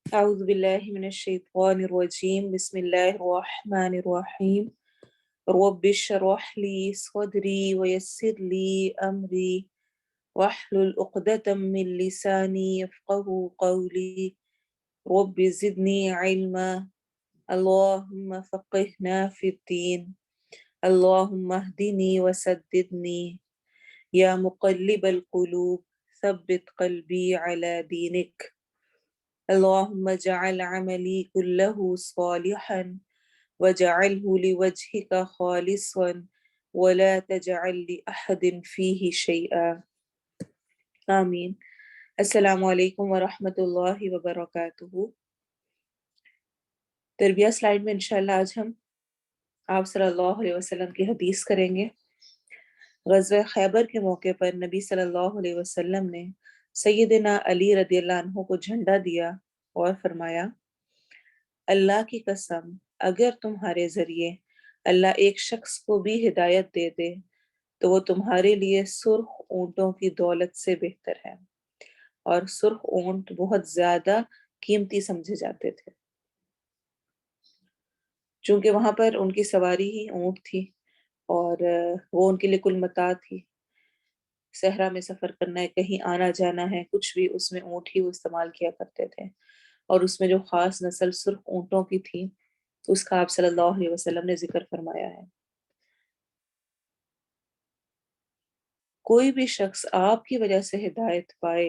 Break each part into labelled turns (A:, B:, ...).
A: أعوذ بالله من الشيطان الرجيم بسم الله الرحمن الرحيم رب اشرح لي صدري ويسر لي أمري واحلل عقدة من لساني يفقه قولي رب زدني علما اللهم فقهنا في الدين اللهم اهدني وسددني يا مقلب القلوب ثبت قلبي على دينك اللهم اجعل عملي كله صالحا واجعله لوجهك خالصا ولا تجعل لأحد فيه شيئا آمین۔ السلام علیکم ورحمۃ اللہ وبرکاتہ۔ تربیہ سلائیڈ میں انشاءاللہ آج ہم آپ صلی اللہ علیہ وسلم کی حدیث کریں گے۔ غزوہ خیبر کے موقع پر نبی صلی اللہ علیہ وسلم نے سیدنا علی رضی اللہ عنہ کو جھنڈا دیا اور فرمایا، اللہ کی قسم اگر تمہارے ذریعے اللہ ایک شخص کو بھی ہدایت دے دے تو وہ تمہارے لیے سرخ اونٹوں کی دولت سے بہتر ہے، اور سرخ اونٹ بہت زیادہ قیمتی سمجھے جاتے تھے، چونکہ وہاں پر ان کی سواری ہی اونٹ تھی اور وہ ان کے لیے کل متاع تھی۔ صحرا میں سفر کرنا ہے، کہیں آنا جانا ہے، کچھ بھی اس میں اونٹ ہی وہ استعمال کیا کرتے تھے، اور اس میں جو خاص نسل سرخ اونٹوں کی تھی اس کا آپ صلی اللہ علیہ وسلم نے ذکر فرمایا ہے۔ کوئی بھی شخص آپ کی وجہ سے ہدایت پائے،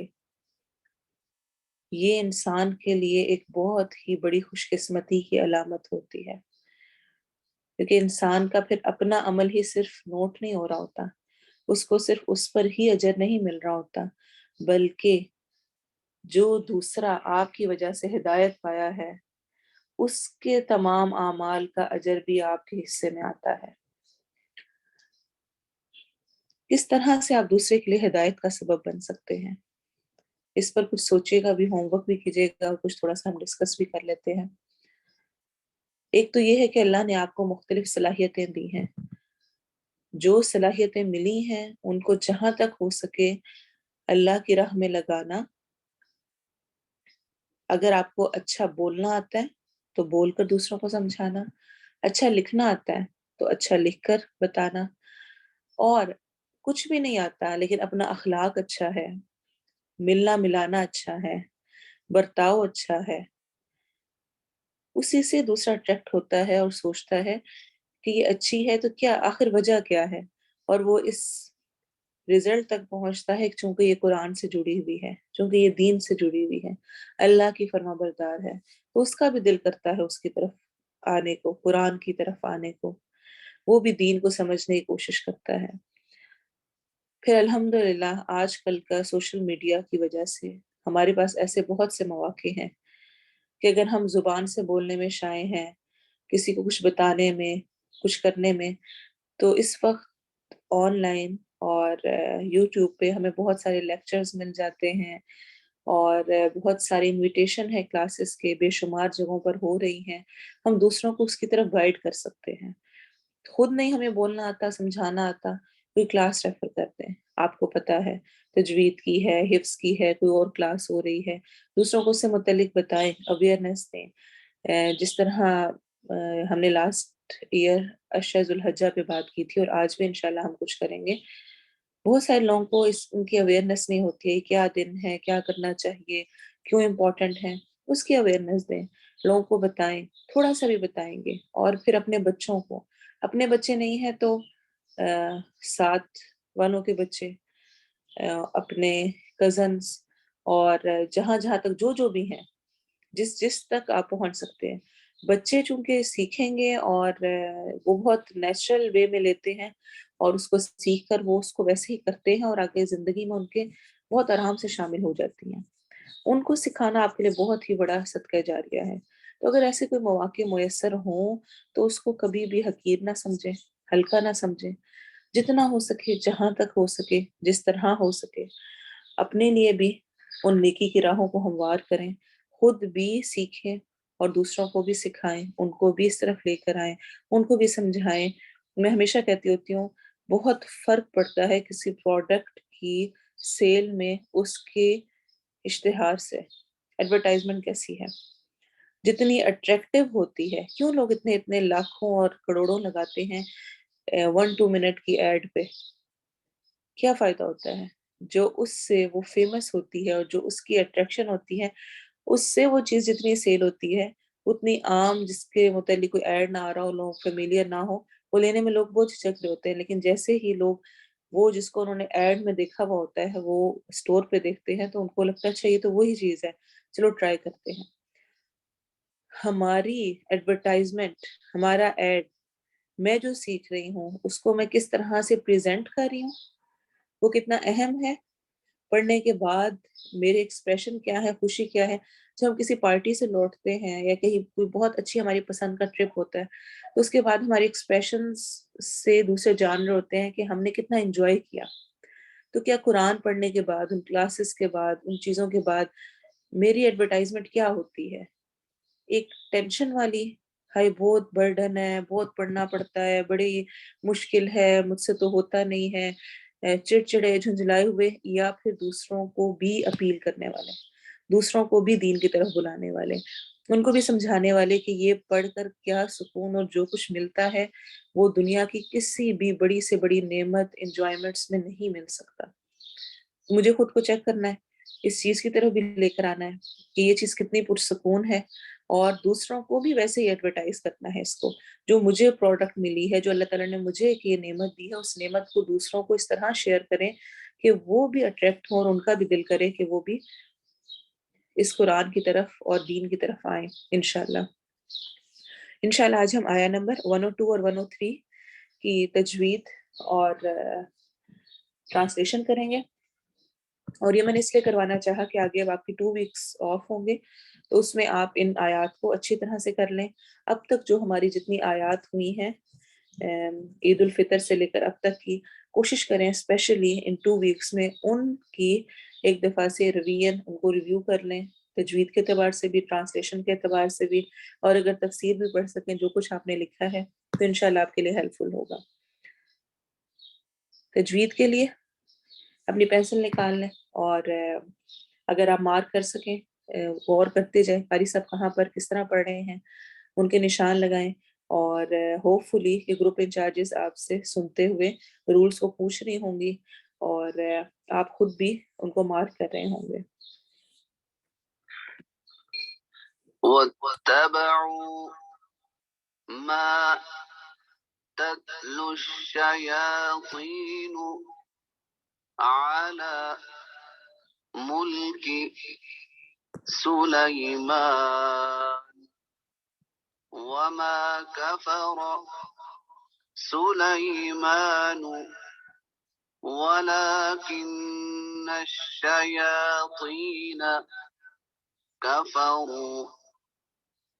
A: یہ انسان کے لیے ایک بہت ہی بڑی خوش قسمتی کی علامت ہوتی ہے، کیونکہ انسان کا پھر اپنا عمل ہی صرف نوٹ نہیں ہو رہا ہوتا، اس کو صرف اس پر ہی اجر نہیں مل رہا ہوتا، بلکہ جو دوسرا آپ کی وجہ سے ہدایت پایا ہے اس کے تمام اعمال کا اجر بھی آپ کے حصے میں آتا ہے۔ کس طرح سے آپ دوسرے کے لیے ہدایت کا سبب بن سکتے ہیں، اس پر کچھ سوچیے گا، بھی ہوم ورک بھی کیجیے گا، اور کچھ تھوڑا سا ہم ڈسکس بھی کر لیتے ہیں۔ ایک تو یہ ہے کہ اللہ نے آپ کو مختلف صلاحیتیں دی ہیں، جو صلاحیتیں ملی ہیں ان کو جہاں تک ہو سکے اللہ کی راہ میں لگانا۔ اگر آپ کو اچھا بولنا آتا ہے تو بول کر دوسروں کو سمجھانا، اچھا لکھنا آتا ہے تو اچھا لکھ کر بتانا، اور کچھ بھی نہیں آتا لیکن اپنا اخلاق اچھا ہے، ملنا ملانا اچھا ہے، برتاؤ اچھا ہے، اسی سے دوسرا اٹریکٹ ہوتا ہے اور سوچتا ہے کہ یہ اچھی ہے تو کیا آخر وجہ کیا ہے، اور وہ اس رزلٹ تک پہنچتا ہے چونکہ یہ قرآن سے جڑی ہوئی ہے، چونکہ یہ دین سے جڑی ہوئی ہے، اللہ کی فرما بردار ہے، تو اس کا بھی دل کرتا ہے اس کی طرف آنے کو، قرآن کی طرف آنے کو، وہ بھی دین کو سمجھنے کی کوشش کرتا ہے۔ پھر الحمدللہ آج کل کا سوشل میڈیا کی وجہ سے ہمارے پاس ایسے بہت سے مواقع ہیں کہ اگر ہم زبان سے بولنے میں شائع ہیں، کسی کو کچھ بتانے میں، کچھ کرنے میں، تو اس وقت آن لائن اور یوٹیوب پہ ہمیں بہت سارے لیکچرز مل جاتے ہیں، اور بہت سارے انویٹیشن ہے کلاسز کے، بے شمار جگہوں پر ہو رہی ہیں، ہم دوسروں کو اس کی طرف گائیڈ کر سکتے ہیں۔ خود نہیں ہمیں بولنا آتا، سمجھانا آتا، کوئی کلاس ریفر کرتے ہیں، آپ کو پتا ہے تجوید کی ہے، حفظ کی ہے، کوئی اور کلاس ہو رہی ہے، دوسروں کو اس سے متعلق بتائیں، اویئرنیس دیں۔ جس طرح ہم نے لاسٹ ایئر اشرا ذوالحجہ پہ بات کی تھی، اور آج بھی انشاءاللہ ہم کچھ کریں گے، بہت سارے لوگوں کو ان کی اویئرنیس نہیں ہوتی ہے، کیا دن ہے، کیا کرنا چاہیے، کیوں امپورٹنٹ ہے، اس کی اویئرنیس دیں، لوگوں کو بتائیں، تھوڑا سا بھی بتائیں گے، اور پھر اپنے بچوں کو، اپنے بچے نہیں ہیں تو ساتھ والوں کے بچے، اپنے کزنس، اور جہاں جہاں تک جو بھی ہیں، جس تک آپ پہنچ سکتے ہیں۔ بچے چونکہ سیکھیں گے اور وہ بہت نیچرل وے میں لیتے ہیں، اور اس کو سیکھ کر وہ اس کو ویسے ہی کرتے ہیں، اور آگے زندگی میں ان کے بہت آرام سے شامل ہو جاتی ہیں۔ ان کو سکھانا آپ کے لیے بہت ہی بڑا صدقہ جاریہ ہے۔ تو اگر ایسے کوئی مواقع میسر ہوں تو اس کو کبھی بھی حقیر نہ سمجھیں، ہلکا نہ سمجھیں، جتنا ہو سکے، جہاں تک ہو سکے، جس طرح ہو سکے، اپنے لیے بھی ان نیکی کی راہوں کو ہموار کریں، خود بھی سیکھیں اور دوسروں کو بھی سکھائیں، ان کو بھی اس طرف لے کر آئیں، ان کو بھی سمجھائیں۔ میں ہمیشہ کہتی ہوتی ہوں، بہت فرق پڑتا ہے کسی پروڈکٹ کی سیل میں اس کے اشتہار سے۔ ایڈورٹائزمنٹ کیسی ہے، جتنی اٹریکٹیو ہوتی ہے، کیوں لوگ اتنے لاکھوں اور کروڑوں لگاتے ہیں 1-2 منٹ کی ایڈ پہ؟ کیا فائدہ ہوتا ہے؟ جو اس سے وہ فیمس ہوتی ہے اور جو اس کی اٹریکشن ہوتی ہے، اس سے وہ چیز جتنی سیل ہوتی ہے اتنی عام جس کے متعلق کوئی ایڈ نہ آ رہا ہو، لوگ فیملیئر نہ ہو، وہ لینے میں لوگ بہت جھجک رہے ہوتے ہیں. لیکن جیسے ہی لوگ وہ جس کو انہوں نے ایڈ میں دیکھا ہوا ہوتا ہے وہ اسٹور پہ دیکھتے ہیں تو ان کو لگتا ہے اچھا یہ تو وہی چیز ہے، چلو ٹرائی کرتے ہیں. ہماری ایڈورٹائزمنٹ، ہمارا ایڈ، میں جو سیکھ رہی ہوں اس کو میں کس طرح سے پریزنٹ کر رہی ہوں وہ کتنا اہم ہے. پڑھنے کے بعد میرے ایکسپریشن کیا ہے، خوشی کیا ہے. جب ہم کسی پارٹی سے لوٹتے ہیں یا کہیں کوئی بہت اچھی ہماری پسند کا ٹرپ ہوتا ہے تو اس کے بعد ہمارے ایکسپریشن سے دوسرے جان رہے ہوتے ہیں کہ ہم نے کتنا انجوائے کیا. تو کیا قرآن پڑھنے کے بعد، ان کلاسز کے بعد، ان چیزوں کے بعد میری ایڈورٹائزمنٹ کیا ہوتی ہے؟ ایک ٹینشن والی، ہائی بہت برڈن ہے، بہت پڑھنا پڑتا ہے، بڑی مشکل ہے، مجھ سے تو ہوتا نہیں ہے، چڑچڑے جھنجھلائے ہوئے، یا پھر دوسروں کو بھی اپیل کرنے والے، دوسروں کو بھی دین کی طرف بلانے والے، ان کو بھی سمجھانے والے کہ یہ پڑھ کر کیا سکون اور جو کچھ ملتا ہے وہ دنیا کی کسی بھی بڑی سے بڑی نعمت انجوائمنٹس میں نہیں مل سکتا. مجھے خود کو چیک کرنا ہے، اس چیز کی طرف بھی لے کر آنا ہے کہ یہ چیز کتنی پرسکون ہے، اور دوسروں کو بھی ویسے ہی ایڈورٹائز کرنا ہے اس کو. جو مجھے پروڈکٹ ملی ہے، جو اللہ تعالیٰ نے مجھے ایک یہ نعمت دی ہے، اس نعمت کو دوسروں کو اس طرح شیئر کریں کہ وہ بھی اٹریکٹ ہوں اور ان کا بھی دل کرے کہ وہ بھی اس قرآن کی طرف اور دین کی طرف آئیں. انشاءاللہ آج ہم آیا نمبر 102 اور 103 کی تجوید اور ٹرانسلیشن کریں گے. اور یہ میں نے اس لیے کروانا چاہا کہ آگے اب آپ کی 2 ویکس آف ہوں گے تو اس میں آپ ان آیات کو اچھی طرح سے کر لیں. اب تک جو ہماری جتنی آیات ہوئی ہیں عید الفطر سے لے کر اب تک کی، کوشش کریں اسپیشلی ان 2 ویکس میں ان کی ایک دفعہ سے ان کو ریویو کر لیں، تجوید کے اعتبار سے بھی، ٹرانسلیشن کے اعتبار سے بھی، اور اگر تفسیر بھی پڑھ سکیں جو کچھ آپ نے لکھا ہے تو انشاءاللہ آپ کے لیے ہیلپ فل ہوگا. تجوید کے لیے اپنی پینسل نکال لیں اور اگر آپ مارک کر سکیں غور کرتے جائیں قاری صاحب کہاں پر کس طرح پڑھ رہے ہیں، ان کے نشان لگائیں. اور ہوپ فلی کہ گروپ انچارجز آپ سے سنتے ہوئے رولز کو پوچھ رہی ہوں گی اور آپ خود بھی ان کو مارک کر رہے ہوں گے. وَاتَّبَعُوا مَا تَتْلُو الشَّيَاطِينُ عَلَى مُلْكِ سُلَيْمَانَ وَمَا كَفَرَ سُلَيْمَانُ وَلَكِنَّ الشَّيَاطِينَ كَفَرُوا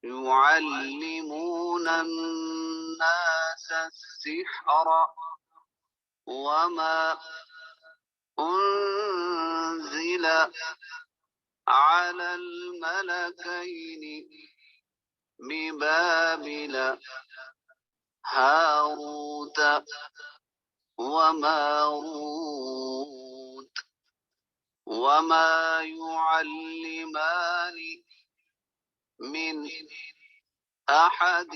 A: يُعَلِّمُونَ النَّاسَ السِّحْرَ وَمَا أُنزِلَ عَلَى الْمَلَكَيْنِ بِبَابِلَ هَارُوتَ وَمَارُوتَ وَمَا يُعَلِّمَانِ مِنْ أَحَدٍ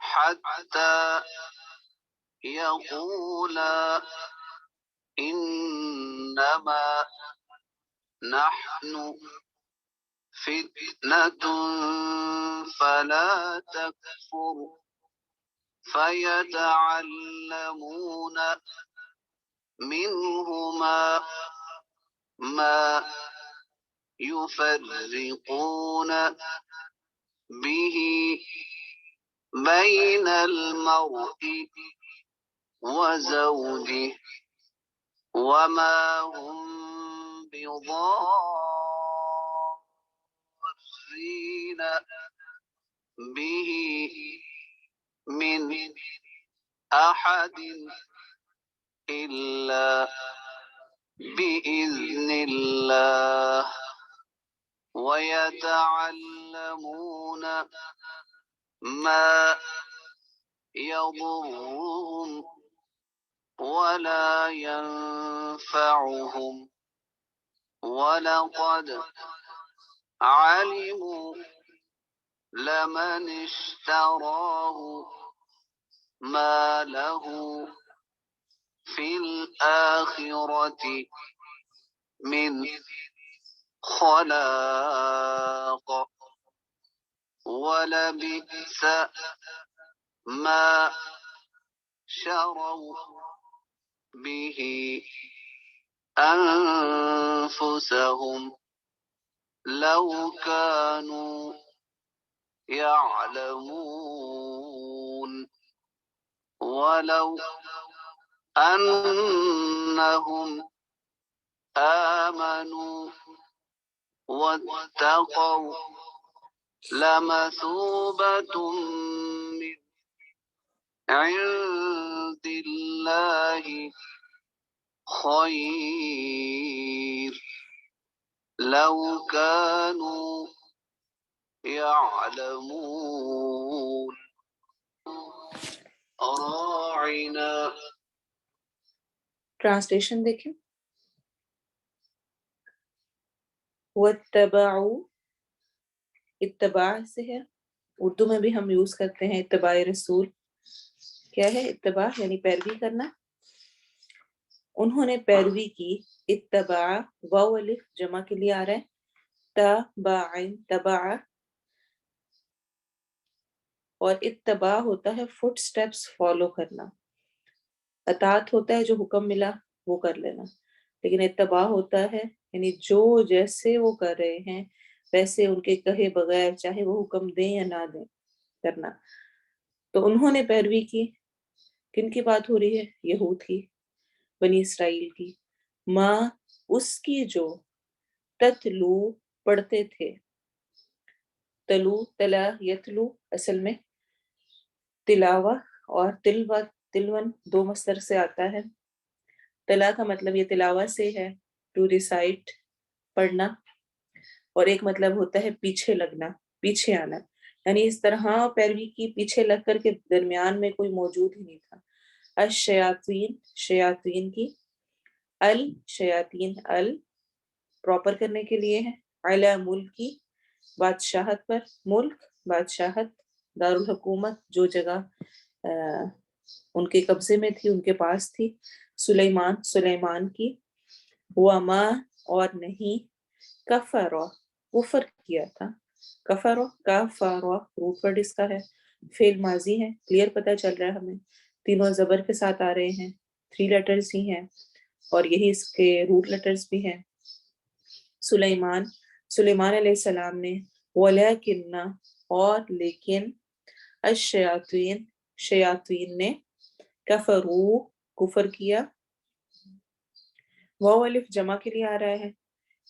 A: حَتَّى يَقُولَا إِنَّمَا نَحْنُ فِتْنَةٌ فَلَا تَكْفُرْ فَيَتَعَلَّمُونَ مِنْهُمَا مَا يُفَرِّقُونَ بِهِ بَيْنَ الْمَرْءِ وَزَوْجِهِ وَمَا هُمْ بِضَارِّينَ بِهِ مِنْ أَحَدٍ إِلَّا بِإِذْنِ اللَّهِ وَيَتَعَلَّمُونَ مَا يَضُرُّهُمْ وَلَا يَنفَعُهُمْ وَلَقَدْ
B: علموا لمن اشتراه ما له في الآخرة من خلاق ولبئس ما شروا به أنفسهم لو كانوا يعلمون ولو أنهم آمنوا واتقوا لمثوبة من عند الله خير لو كانوا يعلمون راعنا.
A: ٹرانسلیشن دیکھیں. واتبعوا اتباع سے ہے، اردو میں بھی ہم یوز کرتے ہیں اتباع رسول. کیا ہے اتباع؟ یعنی پیروی کرنا. انہوں نے پیروی کی. اتباع واو الف جمع کے لیے آ رہا ہے. تباعن تباع، اور اتباع ہوتا ہے فٹ سٹیپس فالو کرنا. اطاعت ہوتا ہے جو حکم ملا وہ کر لینا، لیکن اتباع ہوتا ہے یعنی جو جیسے وہ کر رہے ہیں ویسے ان کے کہے بغیر چاہے وہ حکم دیں یا نہ دیں کرنا. تو انہوں نے پیروی کی. کن کی بات ہو رہی ہے؟ یہود کی، بنی اسرائیل کی. ماں اس کی جو تتلو پڑھتے تھے. تلو تلا یتلو اصل میں تلاوہ اور تلون دو مصدر سے آتا ہے. تلا کا مطلب یہ تلاوہ سے ہے، ٹو ریسائٹ پڑھنا، اور ایک مطلب ہوتا ہے پیچھے لگنا، پیچھے آنا. یعنی اس طرح پیروی کی پیچھے لگ کر کے درمیان میں کوئی موجود ہی نہیں تھا. الشیاطین شیاطین کی. الشیاطین ال پراپر کرنے کے لیے ہے. علی ملک کی بادشاہت پر. ملک بادشاہت. دارالحکومت جو جگہ ان کے قبضے میں تھی ان کے پاس تھی. سلیمان سلیمان کی. وما اور نہیں کفر کفر کیا تھا. کفر کفر روٹ ورڈ اس کا ہے، فعل ماضی ہے. کلیئر پتہ چل رہا ہے ہمیں، تینوں زبر کے ساتھ آ رہے ہیں، 3 لیٹرز ہی ہیں اور یہی اس کے روٹ لیٹرز بھی ہیں. سلیمان سلیمان علیہ السلام نے. ولیکن اور لیکن. الشیاطین شیاطین نے. کفرو کفر کیا. واو الف جمع کے لیے آ رہا ہے.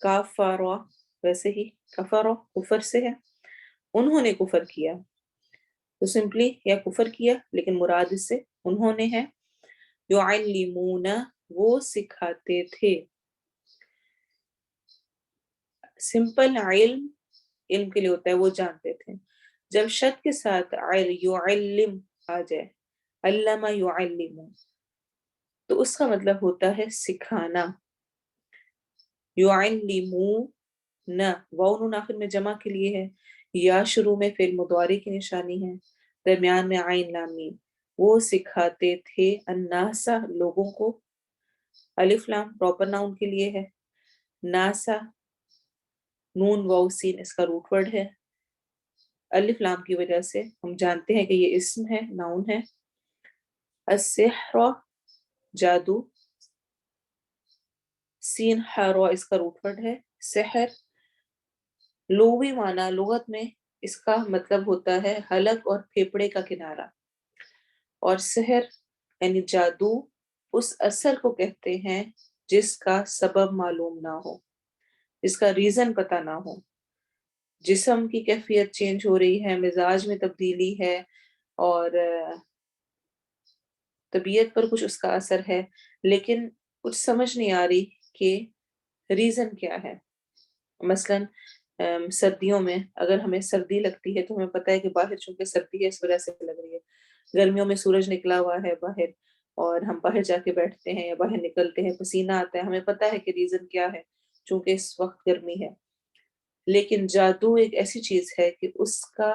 A: کافارو ویسے ہی کفارو کفر سے ہے. انہوں نے کفر کیا تو سمپلی یا کفر کیا، لیکن مراد اس سے انہوں نے ہے. یعلمون وہ سکھاتے تھے. سمپل علم علم کے لیے ہوتا ہے وہ جانتے تھے. جب شد کے ساتھ یعلم آ جائے، علم یعلم، تو اس کا مطلب ہوتا ہے سکھانا. یعلمون واو نون آخر میں جمع کے لیے ہے. یا شروع میں فعل مضارع کی نشانی ہے، درمیان میں عین لام میم. وہ سکھاتے تھے الناس لوگوں کو. الف لام پراپر ناؤن کے لیے ہے. ناسا نون واو سین اس کا روٹ ورڈ ہے. الف لام کی وجہ سے ہم جانتے ہیں کہ یہ اسم ہے، ناؤن ہے. السحر جادو. سین حرو اس کا روٹ ورڈ ہے. سحر لغوی معنی لغت میں اس کا مطلب ہوتا ہے حلق اور پھیپڑے کا کنارہ. اور سحر یعنی جادو اس اثر کو کہتے ہیں جس کا سبب معلوم نہ ہو، جس کا ریزن پتہ نہ ہو. جسم کی کیفیت چینج ہو رہی ہے، مزاج میں تبدیلی ہے، اور طبیعت پر کچھ اس کا اثر ہے، لیکن کچھ سمجھ نہیں آ رہی کہ ریزن کیا ہے. مثلا سردیوں میں اگر ہمیں سردی لگتی ہے تو ہمیں پتہ ہے کہ باہر چونکہ سردی ہے اس وجہ سے لگ رہی ہے. گرمیوں میں سورج نکلا ہوا ہے باہر اور ہم باہر جا کے بیٹھتے ہیں یا باہر نکلتے ہیں، پسینہ آتا ہے، ہمیں پتہ ہے کہ ریزن کیا ہے چونکہ اس وقت گرمی ہے. لیکن جادو ایک ایسی چیز ہے کہ اس کا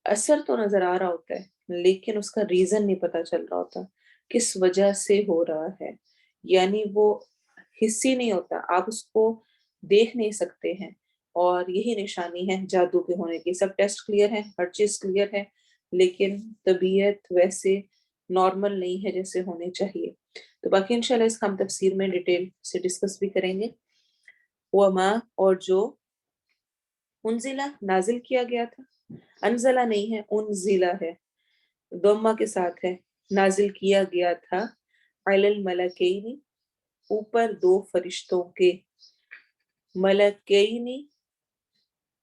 A: اثر تو نظر آ رہا ہوتا ہے لیکن اس کا ریزن نہیں پتا چل رہا ہوتا، کس وجہ سے ہو رہا ہے، یعنی وہ حصی نہیں ہوتا، آپ اس کو دیکھ نہیں سکتے ہیں، اور یہی نشانی ہے جادو کے ہونے کی۔ سب ٹیسٹ کلیئر ہے، ہر چیز کلیئر ہے، لیکن طبیعت ویسے نارمل نہیں ہے جیسے ہونی چاہیے۔ تو باقی انشاءاللہ اس کا ہم تفسیر میں ڈیٹیل سے ڈسکس بھی کریں گے۔ وما، اور جو انزلہ نازل کیا گیا تھا، انزلہ نہیں ہے، انزلہ ہے، دوما کے ساتھ ہے، نازل کیا گیا تھا، علی الملکین، اوپر دو فرشتوں کے، ملکین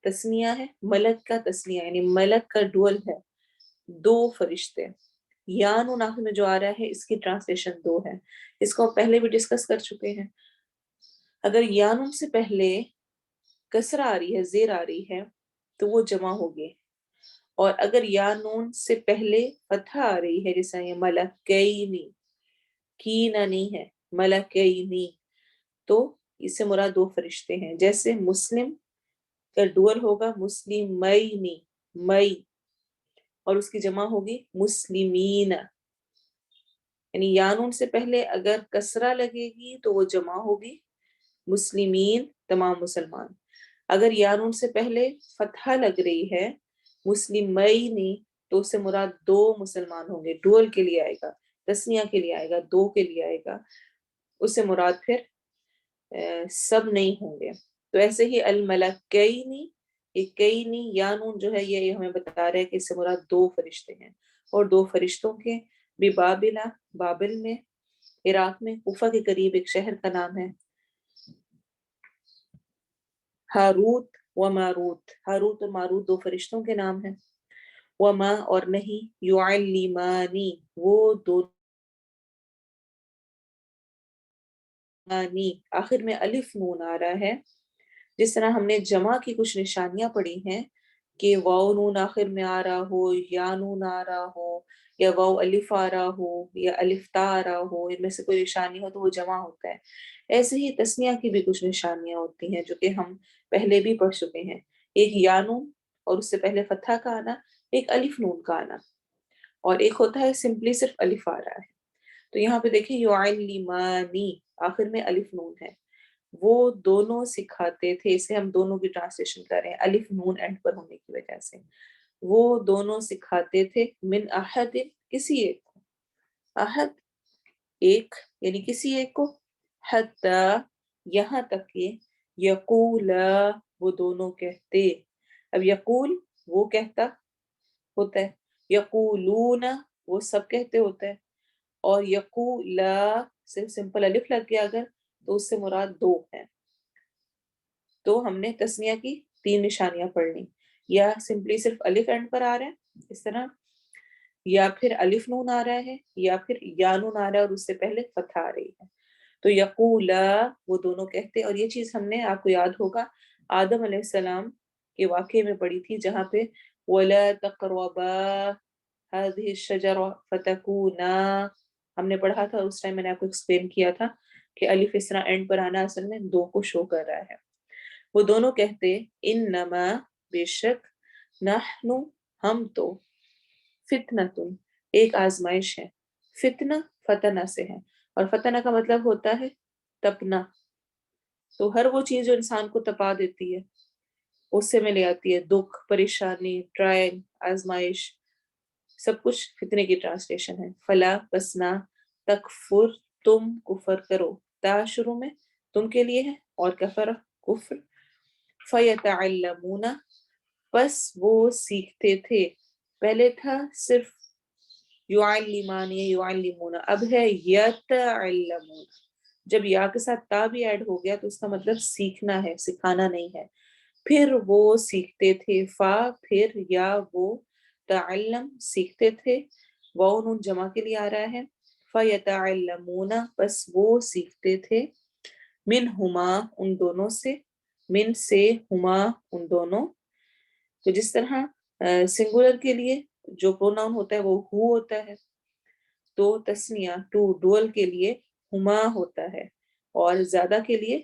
A: تسنیہ ہے، ملک کا تسنیہ یعنی ملک کا ڈول ہے، دو فرشتے۔ یانون آخر میں جو آ رہا ہے اس کی ٹرانسلیشن دو ہے، اس کو پہلے بھی ڈسکس کر چکے ہیں۔ اگر یانون سے پہلے کسرہ آ رہی ہے، زیر آ رہی ہے، تو وہ جمع ہوگی، اور اگر یا نون سے پہلے فتح آ رہی ہے جیسا یہ ملکینی، کینا نہیں ہے، ملکینی، تو اس سے مراد دو فرشتے ہیں۔ جیسے مسلم کا ڈول ہوگا مسلمینی، مئی، اور اس کی جمع ہوگی مسلمین، یعنی یا نون سے پہلے اگر کسرہ لگے گی تو وہ جمع ہوگی مسلمین، تمام مسلمان۔ اگر یا نون سے پہلے فتحہ لگ رہی ہے مسلمینی، تو اس سے مراد دو مسلمان ہوں گے، ڈول کے لیے آئے گا، تسنیہ کے لیے آئے گا، دو کے لیے آئے گا، اس سے مراد پھر سب نہیں ہوں گے۔ تو ایسے ہی الملکینی، ایک کینی یا نون جو ہے یہ ہمیں بتا رہا ہے کہ اس سے مراد دو فرشتے ہیں، اور دو فرشتوں کے بھی بابلا، بابل میں، عراق میں، کوفہ کے قریب ایک شہر کا نام ہے ہاروت و ماروت، ہاروت اور ماروت دو فرشتوں کے نام ہیں۔ وما، اور نہیں، یعلمانی، وہ دونوں، آخر میں الف نون آ رہا ہے، جس طرح ہم نے جمع کی کچھ نشانیاں پڑھی ہیں کہ واو نون آخر میں آ رہا ہو، یا نون آ رہا ہو، یا واو الف آ رہا ہو، یا الف تا آ رہا ہو، ان میں سے کوئی نشانی ہو تو وہ جمع ہوتا ہے۔ ایسے ہی تسنیہ کی بھی کچھ نشانیاں ہوتی ہیں جو کہ ہم پہلے بھی پڑھ چکے ہیں، ایک یا نون اور اس سے پہلے فتحہ کا آنا، ایک الف نون کا آنا، اور ایک ہوتا ہے سمپلی صرف الف آ رہا ہے۔ تو یہاں پہ دیکھیں یعلمانی، آخر میں الف نون ہے، وہ دونوں سکھاتے تھے، اسے ہم دونوں کی ٹرانسلیشن کر رہے ہیں الف نون اینڈ پر ہونے کی وجہ سے، وہ دونوں سکھاتے تھے، من احد، کسی ایک کو، احد ایک، یعنی کسی ایک کو، حتی یہاں تک کہ یقولا، وہ دونوں کہتے، اب یقول وہ کہتا ہوتا ہے، یقولون وہ سب کہتے ہوتا ہے، اور یقولا صرف سمپل الف لگ گیا اگر تو اس سے مراد دو ہیں۔ تو ہم نے تسنیہ کی تین نشانیاں پڑھ لی، یا سمپلی صرف الف اینڈ پر آ رہا ہے اس طرح، یا پھر الف نون آ رہا ہے، یا پھر یا نون آ رہا ہے اور اس سے پہلے فتح آ رہی ہے۔ تو یقولا وہ دونوں کہتے، اور یہ چیز ہم نے آپ کو یاد ہوگا آدم علیہ السلام کے واقعے میں پڑھی تھی، جہاں پہ وَلَا تَقْرَبَا هَذِهِ الشَّجَرَةَ فَتَكُونَا، ہم نے پڑھا تھا اس ٹائم، میں نے آپ کو ایکسپلین کیا تھا کہ الف اس طرح اینڈ پر آنا اصل میں دو کو شو کر رہا ہے۔ وہ دونوں کہتے انما، بے شک، نحن ہم تو، فتنتن ایک آزمائش ہے، فتنہ فتنہ سے ہے، اور فتنہ کا مطلب ہوتا ہے تپنا، تو ہر وہ چیز جو انسان کو تپا دیتی ہے اس سے میں لے آتی ہے دکھ، پریشانی، ٹرائل، آزمائش، سب کچھ فتنے کی ٹرانسلیشن ہے۔ فلا، بس نہ، تکفر، تم کفر کرو، تا شروع میں تم کے لیے ہے، اور کفر کفر، فیتعلمون پس وہ سیکھتے تھے، پہلے تھا صرف یعلمان یا یعلمون، اب ہے یتعلمون، جب یا کے ساتھ تا بھی ایڈ ہو گیا تو اس کا مطلب سیکھنا ہے، سکھانا نہیں ہے، پھر وہ سیکھتے تھے، فا پھر یا، وہ تعلم سیکھتے تھے، واو نون جمع کے لیے آ رہا ہے، فیتعلمون پس وہ سیکھتے تھے، منہما ان دونوں سے، من سے، ہما ان دونوں، تو جس طرح سنگولر کے لیے جو پروناؤن ہوتا ہے وہ ہو ہوتا ہے، تو تسنیہ ٹو ڈول کے لیے ہما ہوتا ہے، اور زیادہ کے لیے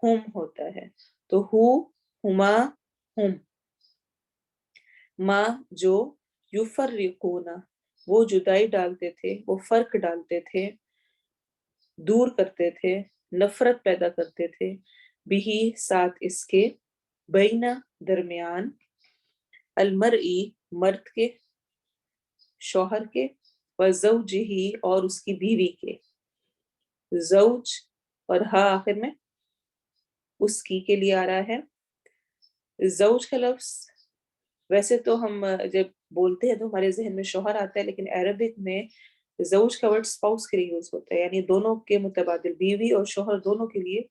A: ہم ہوتا ہے، تو ہو، ہما ہم ما جو یفرقونا وہ جدائی ڈالتے تھے، وہ فرق ڈالتے تھے، دور کرتے تھے، نفرت پیدا کرتے تھے، بھی ساتھ اس کے، بینا درمیان، المرئی مرد کے، شوہر کے، وزوجہی اور اس کی بیوی کے، زوج اور ہا آخر میں اس کی کے لیے آ رہا ہے۔ زوج کا لفظ ویسے تو ہم جب بولتے ہیں تو ہمارے ذہن میں شوہر آتا ہے، لیکن عربک میں زوج کا ورڈ اسپاؤس کے لیے یوز ہوتا ہے، یعنی دونوں کے متبادل، بیوی اور شوہر دونوں کے لیے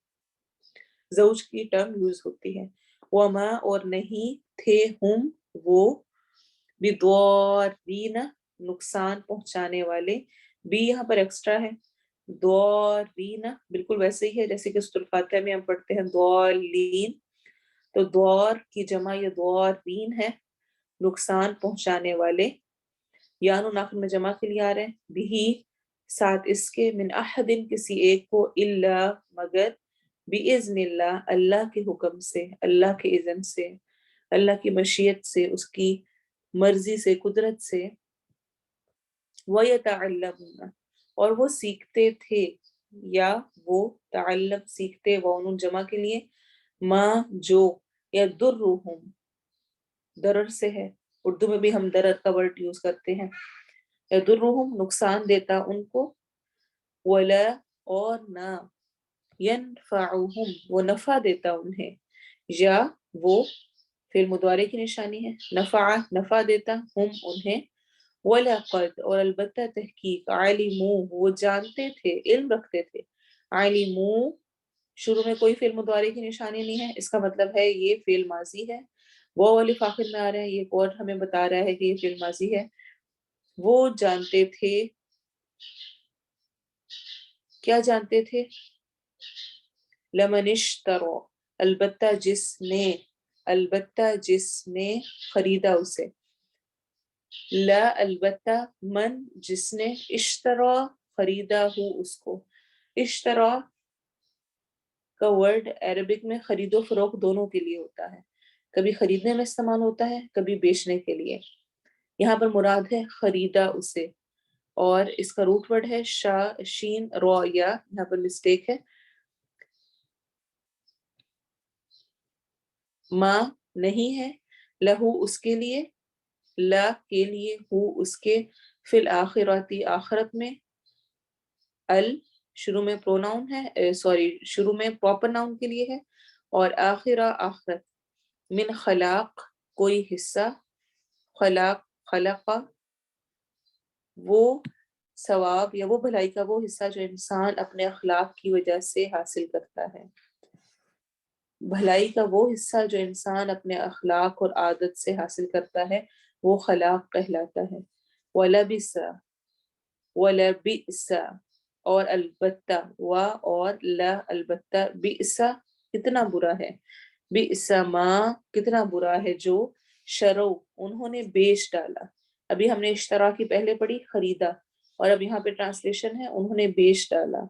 A: زوج کی ٹرم یوز ہوتی ہے۔ وما اور نہیں تھے ہم وہ، بدوارین نقصان پہنچانے والے، بھی یہاں پر ایکسٹرا ہے، دوارین بالکل ویسے ہی ہے جیسے کہ سورۃ الفاتحہ میں ہم پڑھتے ہیں دوالین، تو دوار کی جمع یہ دوارین ہے، نقصان پہنچانے والے، یانو آخر میں جمع کے لیے آ رہے ہیں، بھی ساتھ اس کے، من احدن کسی ایک کو، الا مگر، باذن اللہ اللہ کے حکم سے، اللہ کے اذن سے، اللہ کی مشیت سے، اس کی مرضی سے، قدرت سے، وَيَتَعَلَّمُونَ اور وہ سیکھتے تھے، یا وہ تعلم سیکھتے، وَأُنُن جمع کے لیے، ما جو، یا درہم درر سے ہے، اردو میں بھی ہم درر کا ورڈ یوز کرتے ہیں، یا درہم نقصان دیتا ان کو، ولا اور نہ، ینفعہم وہ نفع دیتا انہیں، یا وہ فعل مضارع کی نشانی ہے، نفع نفع دیتا، ہم انہیں، وَلَقَدْ اور البتہ تحقیق، عَلِمُوا وہ جانتے تھے، علم رکھتے تھے، عَلِمُوا شروع میں کوئی فعل مضارع کی نشانی نہیں ہے، اس کا مطلب ہے یہ فعل ماضی ہے، وہ الف آخر میں آ رہا ہے، یہ کوڈ ہمیں بتا رہا ہے کہ یہ فعل ماضی ہے، وہ جانتے تھے، کیا جانتے تھے، لمن اشترى البتہ جس نے خریدا اسے، لا البتہ من جس نے، اشترا خریدا ہو اس کو، اشترا کا ورڈ عربک میں خرید و فروخت دونوں کے لیے ہوتا ہے، کبھی خریدنے میں استعمال ہوتا ہے، کبھی بیچنے کے لیے، یہاں پر مراد ہے خریدا اسے، اور اس کا روٹ ورڈ ہے شا شین رو یا، یہاں پر مسٹیک ہے، ما نہیں ہے، لہو اس کے لیے، لا کے لیے، ہو اس کے، فی الآخراتی آخرت میں، ال شروع میں پروناؤن ہے، شروع میں پراپر ناؤن کے لیے ہے، اور آخرہ آخرت، من خلاق کوئی حصہ، خلاق خلق وہ ثواب یا وہ بھلائی کا وہ حصہ جو انسان اپنے اخلاق کی وجہ سے حاصل کرتا ہے، بھلائی کا وہ حصہ جو انسان اپنے اخلاق اور عادت سے حاصل کرتا ہے وہ خلاق کہلاتا ہے، وَلَبِسَ وَلَبِئْسَ اور البتہ، و اور لا البتہ، بئس کتنا برا ہے، بئس ما کتنا برا ہے، جو شرو انہوں نے بیچ ڈالا، ابھی ہم نے اشترا کی پہلے پڑھی خریدا، اور اب یہاں پہ ٹرانسلیشن ہے انہوں نے بیچ ڈالا،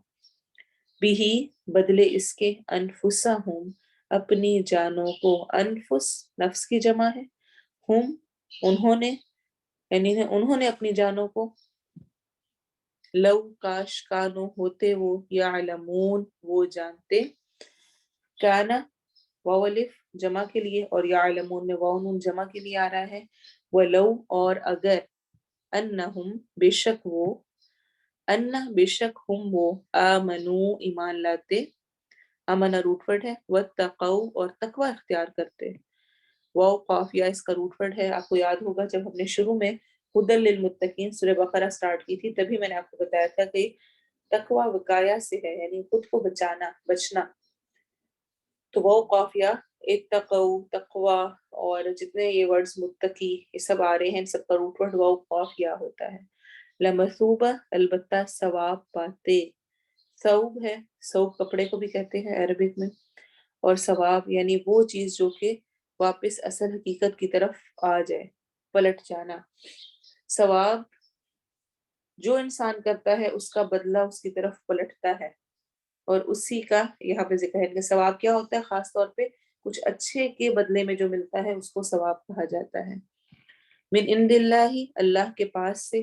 A: بھی بدلے اس کے، انفسہم اپنی جانوں کو، انفس نفس کی جمع ہے، ہم انہوں نے، یعنی انہوں نے اپنی جانوں کو، لو کاش کانو ہوتے وہ، یعلمون وہ جانتے، کانا واو الف جمع کے لیے، اور یعلمون میں واو نون جمع کے لیے آ رہا ہے، ولو اور اگر، انہم بے شک وہ، ان بے شک ہم وہ، آمنو ایمان لاتے، امنا روٹ ورڈ ہے، واتقوا اور تقوی اختیار کرتے، واو قافیہ اس کا روٹ ورڈ ہے، آپ کو یاد ہوگا جب ہم نے شروع میں ہدی للمتقین سورہ بقرہ سٹارٹ کی تھی تبھی میں نے آپ کو بتایا تھا کہ تقوی وقایا سے ہے، یعنی خود کو بچانا، بچنا، تو واو قافیہ، اتقوا تقوی، اور جتنے یہ ورڈز متقی یہ سب آ رہے ہیں، ان سب کا روٹ ورڈ واو قافیہ ہوتا ہے، لمثوبہ البتہ ثواب پاتے، ثوب ہے، ثوب کپڑے کو بھی کہتے ہیں عربک میں، اور ثواب یعنی وہ چیز جو کہ واپس اصل حقیقت کی طرف آ جائے، پلٹ جانا، ثواب جو انسان کرتا ہے اس کا بدلہ اس کی طرف پلٹتا ہے، اور اسی کا یہاں پہ ذکر ہے کہ ثواب کیا ہوتا ہے، خاص طور پہ کچھ اچھے کے بدلے میں جو ملتا ہے اس کو ثواب کہا جاتا ہے۔ من عند اللہ، اللہ کے پاس سے،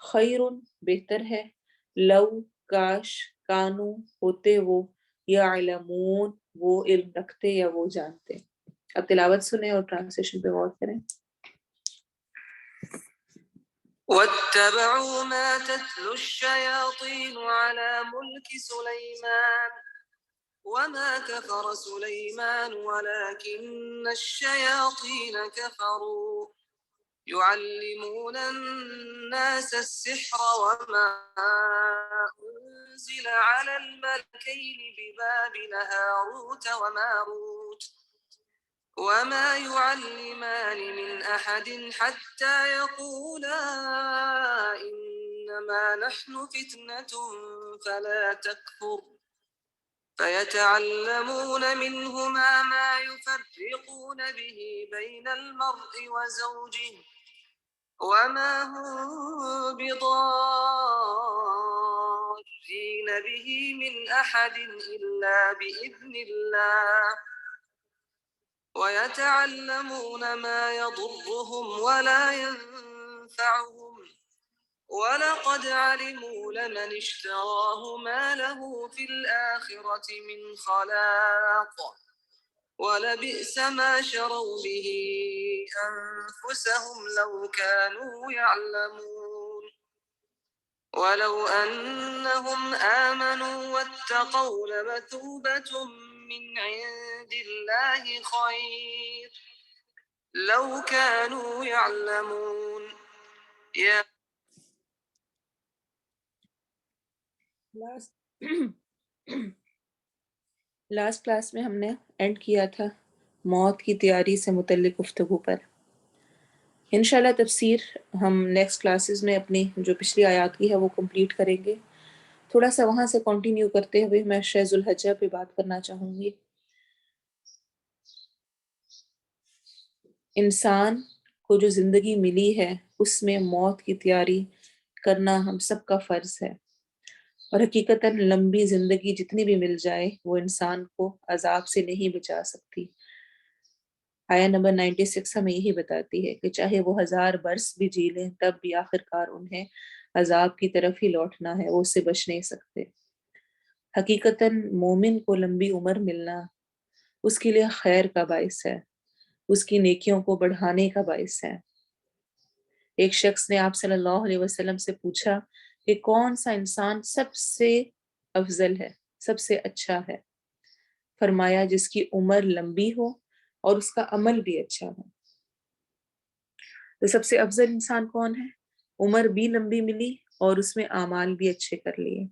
A: خیر، بہتر ہے، لو، کاش، کانو، ہوتے وہ، یعلمون، وہ علم رکھتے یا وہ جانتے۔ اب تلاوت سنیں اور ٹرانسلیشن پہ غور کریں۔ واتبعوا ما تتلو الشياطين على ملك سليمان وما كفر سليمان ولكن الشياطين كفروا يعلمون الناس السحر وما أنزل على الملكين ببابل هاروت وماروت وما يعلمان من أحد حتى يقولا إنما نحن فتنة فلا تكفر فيتعلمون منهما ما يفرقون به بين المرء وزوجه وما هم بضارين به من أحد إلا بإذن الله ويتعلمون ما يضرهم ولا ينفعهم وَلَقَدْ عَلِمُوا لَمَنِ اشْتَرَاهُ مَا لَهُ فِي الْآخِرَةِ مِنْ خَلَاقٍ وَلَبِئْسَ مَا شَرَوْا بِهِ أَنفُسَهُمْ لَوْ كَانُوا يَعْلَمُونَ وَلَوْ أَنَّهُمْ آمَنُوا وَاتَّقَوْا لَمَثُوبَةٌ مِّنْ عِندِ اللَّهِ خَيْرٌ لَوْ كَانُوا يَعْلَمُونَ۔ لاسٹ کلاس میں ہم نے اینڈ کیا تھا موت کی تیاری سے متعلق گفتگو پر۔ انشاءاللہ تفسیر ہم نیکسٹ کلاسز میں اپنی جو پچھلی آیات کی ہے وہ کمپلیٹ کریں گے۔ تھوڑا سا وہاں سے کنٹینیو کرتے ہوئے میں شہ ذو الحجہ پہ بات کرنا چاہوں گی۔ انسان کو جو زندگی ملی ہے اس میں موت کی تیاری کرنا ہم سب کا فرض ہے، اور حقیقتاً لمبی زندگی جتنی بھی مل جائے وہ انسان کو عذاب سے نہیں بچا سکتی۔ آیا نمبر 96 ہمیں یہی بتاتی ہے کہ چاہے وہ 1000 برس بھی جی لیں تب بھی آخرکار انہیں عذاب کی طرف ہی لوٹنا ہے، وہ اس سے بچ نہیں سکتے۔ حقیقتاً مومن کو لمبی عمر ملنا اس کے لیے خیر کا باعث ہے، اس کی نیکیوں کو بڑھانے کا باعث ہے۔ ایک شخص نے آپ صلی اللہ علیہ وسلم سے پوچھا کہ کون سا انسان سب سے افضل ہے، سب سے اچھا ہے؟ فرمایا جس کی عمر لمبی ہو اور اس کا عمل بھی اچھا ہو۔ تو سب سے افضل انسان کون ہے؟ عمر بھی لمبی ملی اور اس میں اعمال بھی اچھے کر لیے۔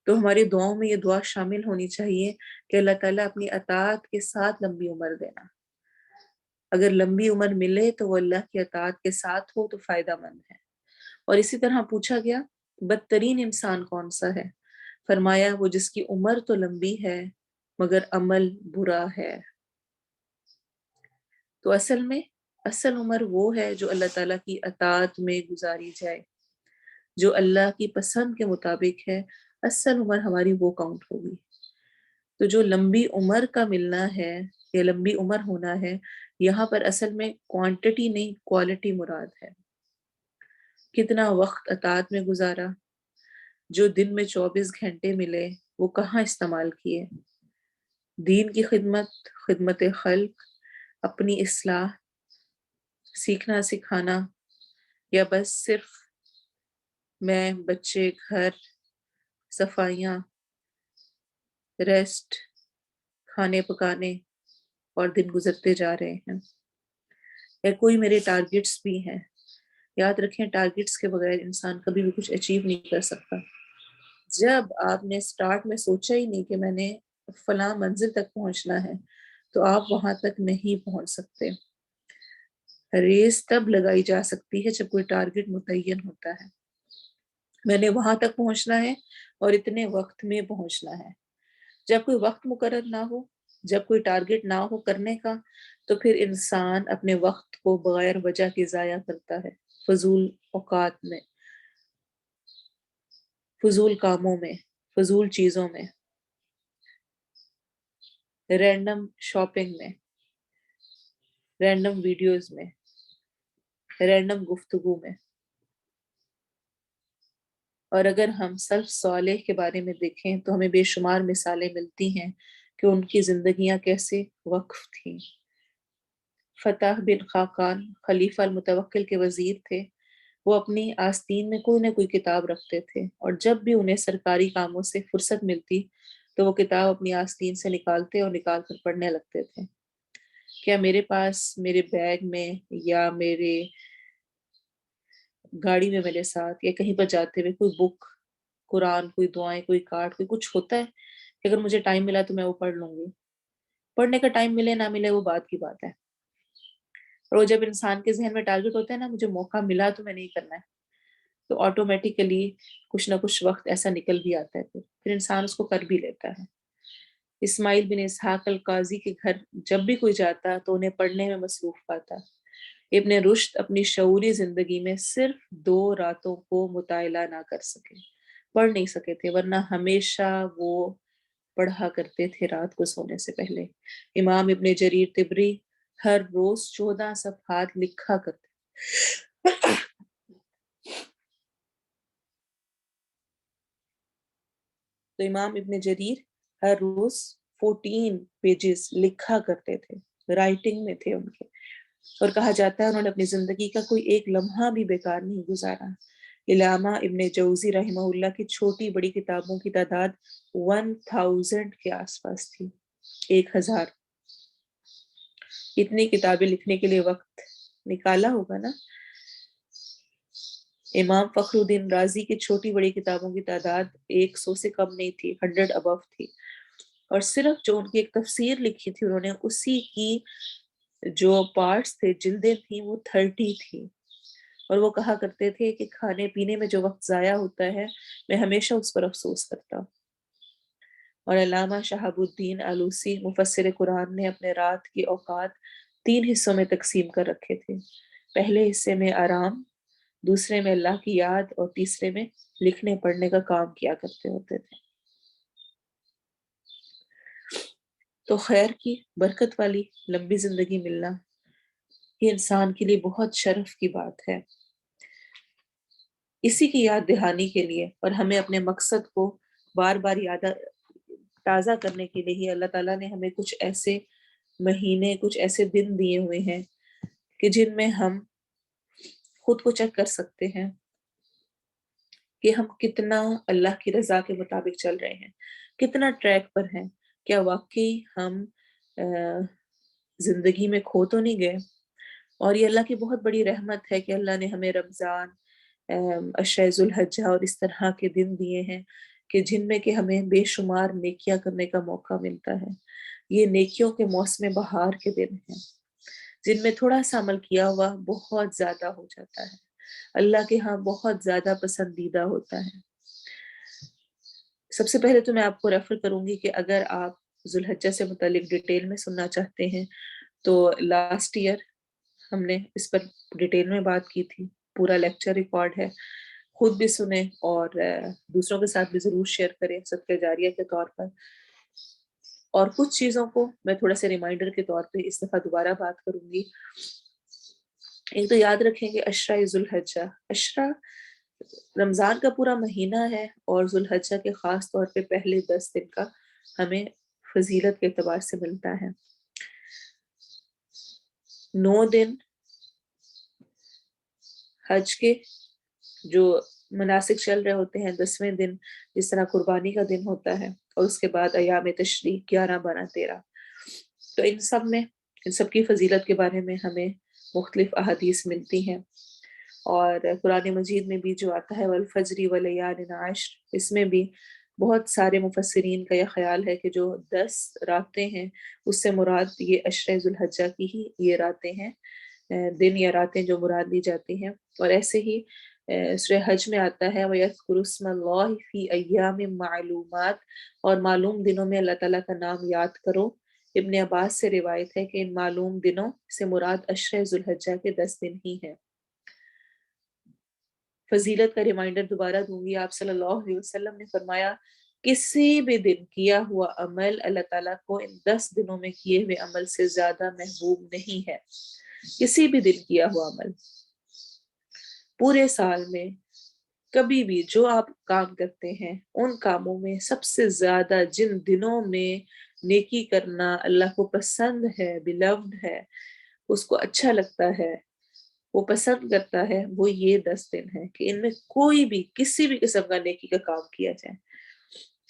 A: تو ہماری دعاؤں میں یہ دعا شامل ہونی چاہیے کہ اللہ تعالیٰ اپنی اطاعت کے ساتھ لمبی عمر دینا۔ اگر لمبی عمر ملے تو وہ اللہ کی اطاعت کے ساتھ ہو تو فائدہ مند ہے۔ اور اسی طرح پوچھا گیا بدترین انسان کون سا ہے؟ فرمایا وہ جس کی عمر تو لمبی ہے مگر عمل برا ہے۔ تو اصل عمر وہ ہے جو اللہ تعالیٰ کی اطاعت میں گزاری جائے، جو اللہ کی پسند کے مطابق ہے، اصل عمر ہماری وہ کاؤنٹ ہوگی۔ تو جو لمبی عمر کا ملنا ہے یا لمبی عمر ہونا ہے، یہاں پر اصل میں کوانٹٹی نہیں کوالٹی مراد ہے۔ کتنا وقت اطاعت میں گزارا، جو دن میں 24 گھنٹے ملے وہ کہاں استعمال کیے؟ دین کی خدمت، خدمت خلق، اپنی اصلاح، سیکھنا سکھانا، یا بس صرف میں بچے، گھر، صفائیاں، ریسٹ، کھانے پکانے اور دن گزرتے جا رہے ہیں؟ یا کوئی میرے ٹارگٹس بھی ہیں؟ یاد رکھیں ٹارگٹس کے بغیر انسان کبھی بھی کچھ اچیو نہیں کر سکتا۔ جب آپ نے سٹارٹ میں سوچا ہی نہیں کہ میں نے فلاں منزل تک پہنچنا ہے تو آپ وہاں تک نہیں پہنچ سکتے۔ ریس تب لگائی جا سکتی ہے جب کوئی ٹارگٹ متعین ہوتا ہے، میں نے وہاں تک پہنچنا ہے اور اتنے وقت میں پہنچنا ہے۔ جب کوئی وقت مقرر نہ ہو، جب کوئی ٹارگٹ نہ ہو کرنے کا، تو پھر انسان اپنے وقت کو بغیر وجہ کے ضائع کرتا ہے، فضول اوقات میں، فضول کاموں میں، فضول چیزوں میں۔ رینڈم شاپنگ میں، رینڈم ویڈیوز میں، رینڈم گفتگو میں. اور اگر ہم سلف صالح کے بارے میں دیکھیں تو ہمیں بے شمار مثالیں ملتی ہیں کہ ان کی زندگیاں کیسے وقف تھیں. فتح بن خاقان خلیفہ المتوکل کے وزیر تھے. وہ اپنی آستین میں کوئی نہ کوئی کتاب رکھتے تھے، اور جب بھی انہیں سرکاری کاموں سے فرصت ملتی تو وہ کتاب اپنی آستین سے نکالتے اور نکال کر پڑھنے لگتے تھے. کیا میرے پاس میرے بیگ میں یا میرے گاڑی میں میرے ساتھ یا کہیں پر جاتے ہوئے کوئی بک، قرآن، کوئی دعائیں، کوئی کارڈ، کوئی کچھ ہوتا ہے کہ اگر مجھے ٹائم ملا تو میں وہ پڑھ لوں گی؟ پڑھنے کا ٹائم ملے نہ ملے وہ بات کی بات ہے. اور وہ جب انسان کے ذہن میں ٹارگٹ ہوتا ہے نا، مجھے موقع ملا تو میں نہیں کرنا ہے، تو آٹومیٹیکلی کچھ نہ کچھ وقت ایسا نکل بھی آتا ہے، پھر انسان اس کو کر بھی لیتا ہے. اسماعیل بن اسحاق القاضی کے گھر جب بھی کوئی جاتا تو انہیں پڑھنے میں مصروف پاتا. ابن رشد اپنی شعوری زندگی میں صرف 2 راتوں کو مطالعہ نہ کر سکے، پڑھ نہیں سکے تھے، ورنہ ہمیشہ وہ پڑھا کرتے تھے رات کو سونے سے پہلے. امام ابن جریر طبری ہر روز 14 صفحات لکھا کرتے. تو امام ابن جریر ہر روز 14 پیجز لکھا کرتے تھے، رائٹنگ میں تھے ان کے. اور کہا جاتا ہے انہوں نے اپنی زندگی کا کوئی ایک لمحہ بھی بیکار نہیں گزارا. علامہ ابن جوزی رحمہ اللہ کی چھوٹی بڑی کتابوں کی تعداد 1000 کے آس پاس تھی، 1000. اتنی کتابیں لکھنے کے لیے وقت نکالا ہوگا نا. امام فخر الدین رازی کی چھوٹی بڑی کتابوں کی تعداد 100 سے کم نہیں تھی، 100 ابو تھی. اور صرف جو ان کی ایک تفسیر لکھی تھی انہوں نے، اسی کی جو پارٹس تھے، جلدیں تھیں، وہ 30 تھی. اور وہ کہا کرتے تھے کہ کھانے پینے میں جو وقت ضائع ہوتا ہے میں ہمیشہ اس پر افسوس کرتا ہوں. اور علامہ شہاب الدین آلوسی مفسر قرآن نے اپنے رات کے اوقات 3 حصوں میں تقسیم کر رکھے تھے. پہلے حصے میں آرام، دوسرے میں اللہ کی یاد، اور تیسرے میں لکھنے پڑھنے کا کام کیا کرتے ہوتے تھے. تو خیر کی برکت والی لمبی زندگی ملنا یہ انسان کے لیے بہت شرف کی بات ہے. اسی کی یاد دہانی کے لیے اور ہمیں اپنے مقصد کو بار بار یاد تازہ کرنے کے لیے ہی اللہ تعالیٰ نے ہمیں کچھ ایسے مہینے، کچھ ایسے دن دیے ہوئے ہیں کہ جن میں ہم خود کو چیک کر سکتے ہیں کہ ہم کتنا اللہ کی رضا کے مطابق چل رہے ہیں، کتنا ٹریک پر ہیں. کیا واقعی ہم زندگی میں کھو تو نہیں گئے؟ اور یہ اللہ کی بہت بڑی رحمت ہے کہ اللہ نے ہمیں رمضان، عشرہ ذوالحجہ اور اس طرح کے دن دیے ہیں کہ جن میں کہ ہمیں بے شمار نیکیاں کرنے کا موقع ملتا ہے. یہ نیکیوں کے موسم بہار کے دن ہیں جن میں تھوڑا سا عمل کیا ہوا بہت زیادہ ہو جاتا ہے، اللہ کے ہاں بہت زیادہ پسندیدہ ہوتا ہے. سب سے پہلے تو میں آپ کو ریفر کروں گی کہ اگر آپ ذوالحجہ سے متعلق ڈیٹیل میں سننا چاہتے ہیں تو لاسٹ ایئر ہم نے اس پر ڈیٹیل میں بات کی تھی، پورا لیکچر ریکارڈ ہے، خود بھی سنیں اور دوسروں کے ساتھ بھی ضرور شیئر کریں صدقہ جاریہ کے طور پر. اور کچھ چیزوں کو میں تھوڑا سے ریمائنڈر کے طور پہ اس دفعہ دوبارہ بات کروں گی. ایک تو یاد رکھیں کہ عشرہ ذوالحجہ، عشرہ رمضان کا پورا مہینہ ہے اور ذوالحجہ کے خاص طور پہ پہلے 10 دن کا ہمیں فضیلت کے اعتبار سے ملتا ہے. 9 دن حج کے جو مناسک چل رہے ہوتے ہیں، 10ویں دن جس طرح قربانی کا دن ہوتا ہے، اور اس کے بعد ایام تشریق 11، 12، 13. تو ان سب میں ان سب کی فضیلت کے بارے میں ہمیں مختلف احادیث ملتی ہیں. اور قرآن مجید میں بھی جو آتا ہے والفجر ولیال عشر، اس میں بھی بہت سارے مفسرین کا یہ خیال ہے کہ جو 10 راتیں ہیں اس سے مراد یہ عشرہ ذوالحجہ کی ہی یہ راتیں ہیں، دن یا راتیں جو مراد لی جاتی ہیں. اور ایسے ہی سورہ حج میں آتا ہے وَيَذْكُرُ اسْمَ اللَّهِ فِي أَيَّامٍ مَعْلُومَاتٍ، اور معلوم دنوں میں اللہ تعالیٰ کا نام یاد کرو. ابن عباس سے روایت ہے کہ ان معلوم دنوں سے مراد عشرہ ذوالحجہ کے 10 دن ہی ہیں. فضیلت کا ریمائنڈر دوبارہ دوں گی. آپ صلی اللہ علیہ وسلم نے فرمایا کسی بھی دن کیا ہوا عمل اللہ تعالیٰ کو ان 10 دنوں میں کیے ہوئے عمل سے زیادہ محبوب نہیں ہے. کسی بھی دن کیا ہوا عمل پورے سال میں کبھی بھی جو آپ کام کرتے ہیں ان کاموں میں سب سے زیادہ جن دنوں میں نیکی کرنا اللہ کو پسند ہے، beloved ہے، اس کو اچھا لگتا ہے، وہ پسند کرتا ہے، وہ یہ 10 دن ہے کہ ان میں کوئی بھی کسی بھی قسم کا نیکی کا کام کیا جائے.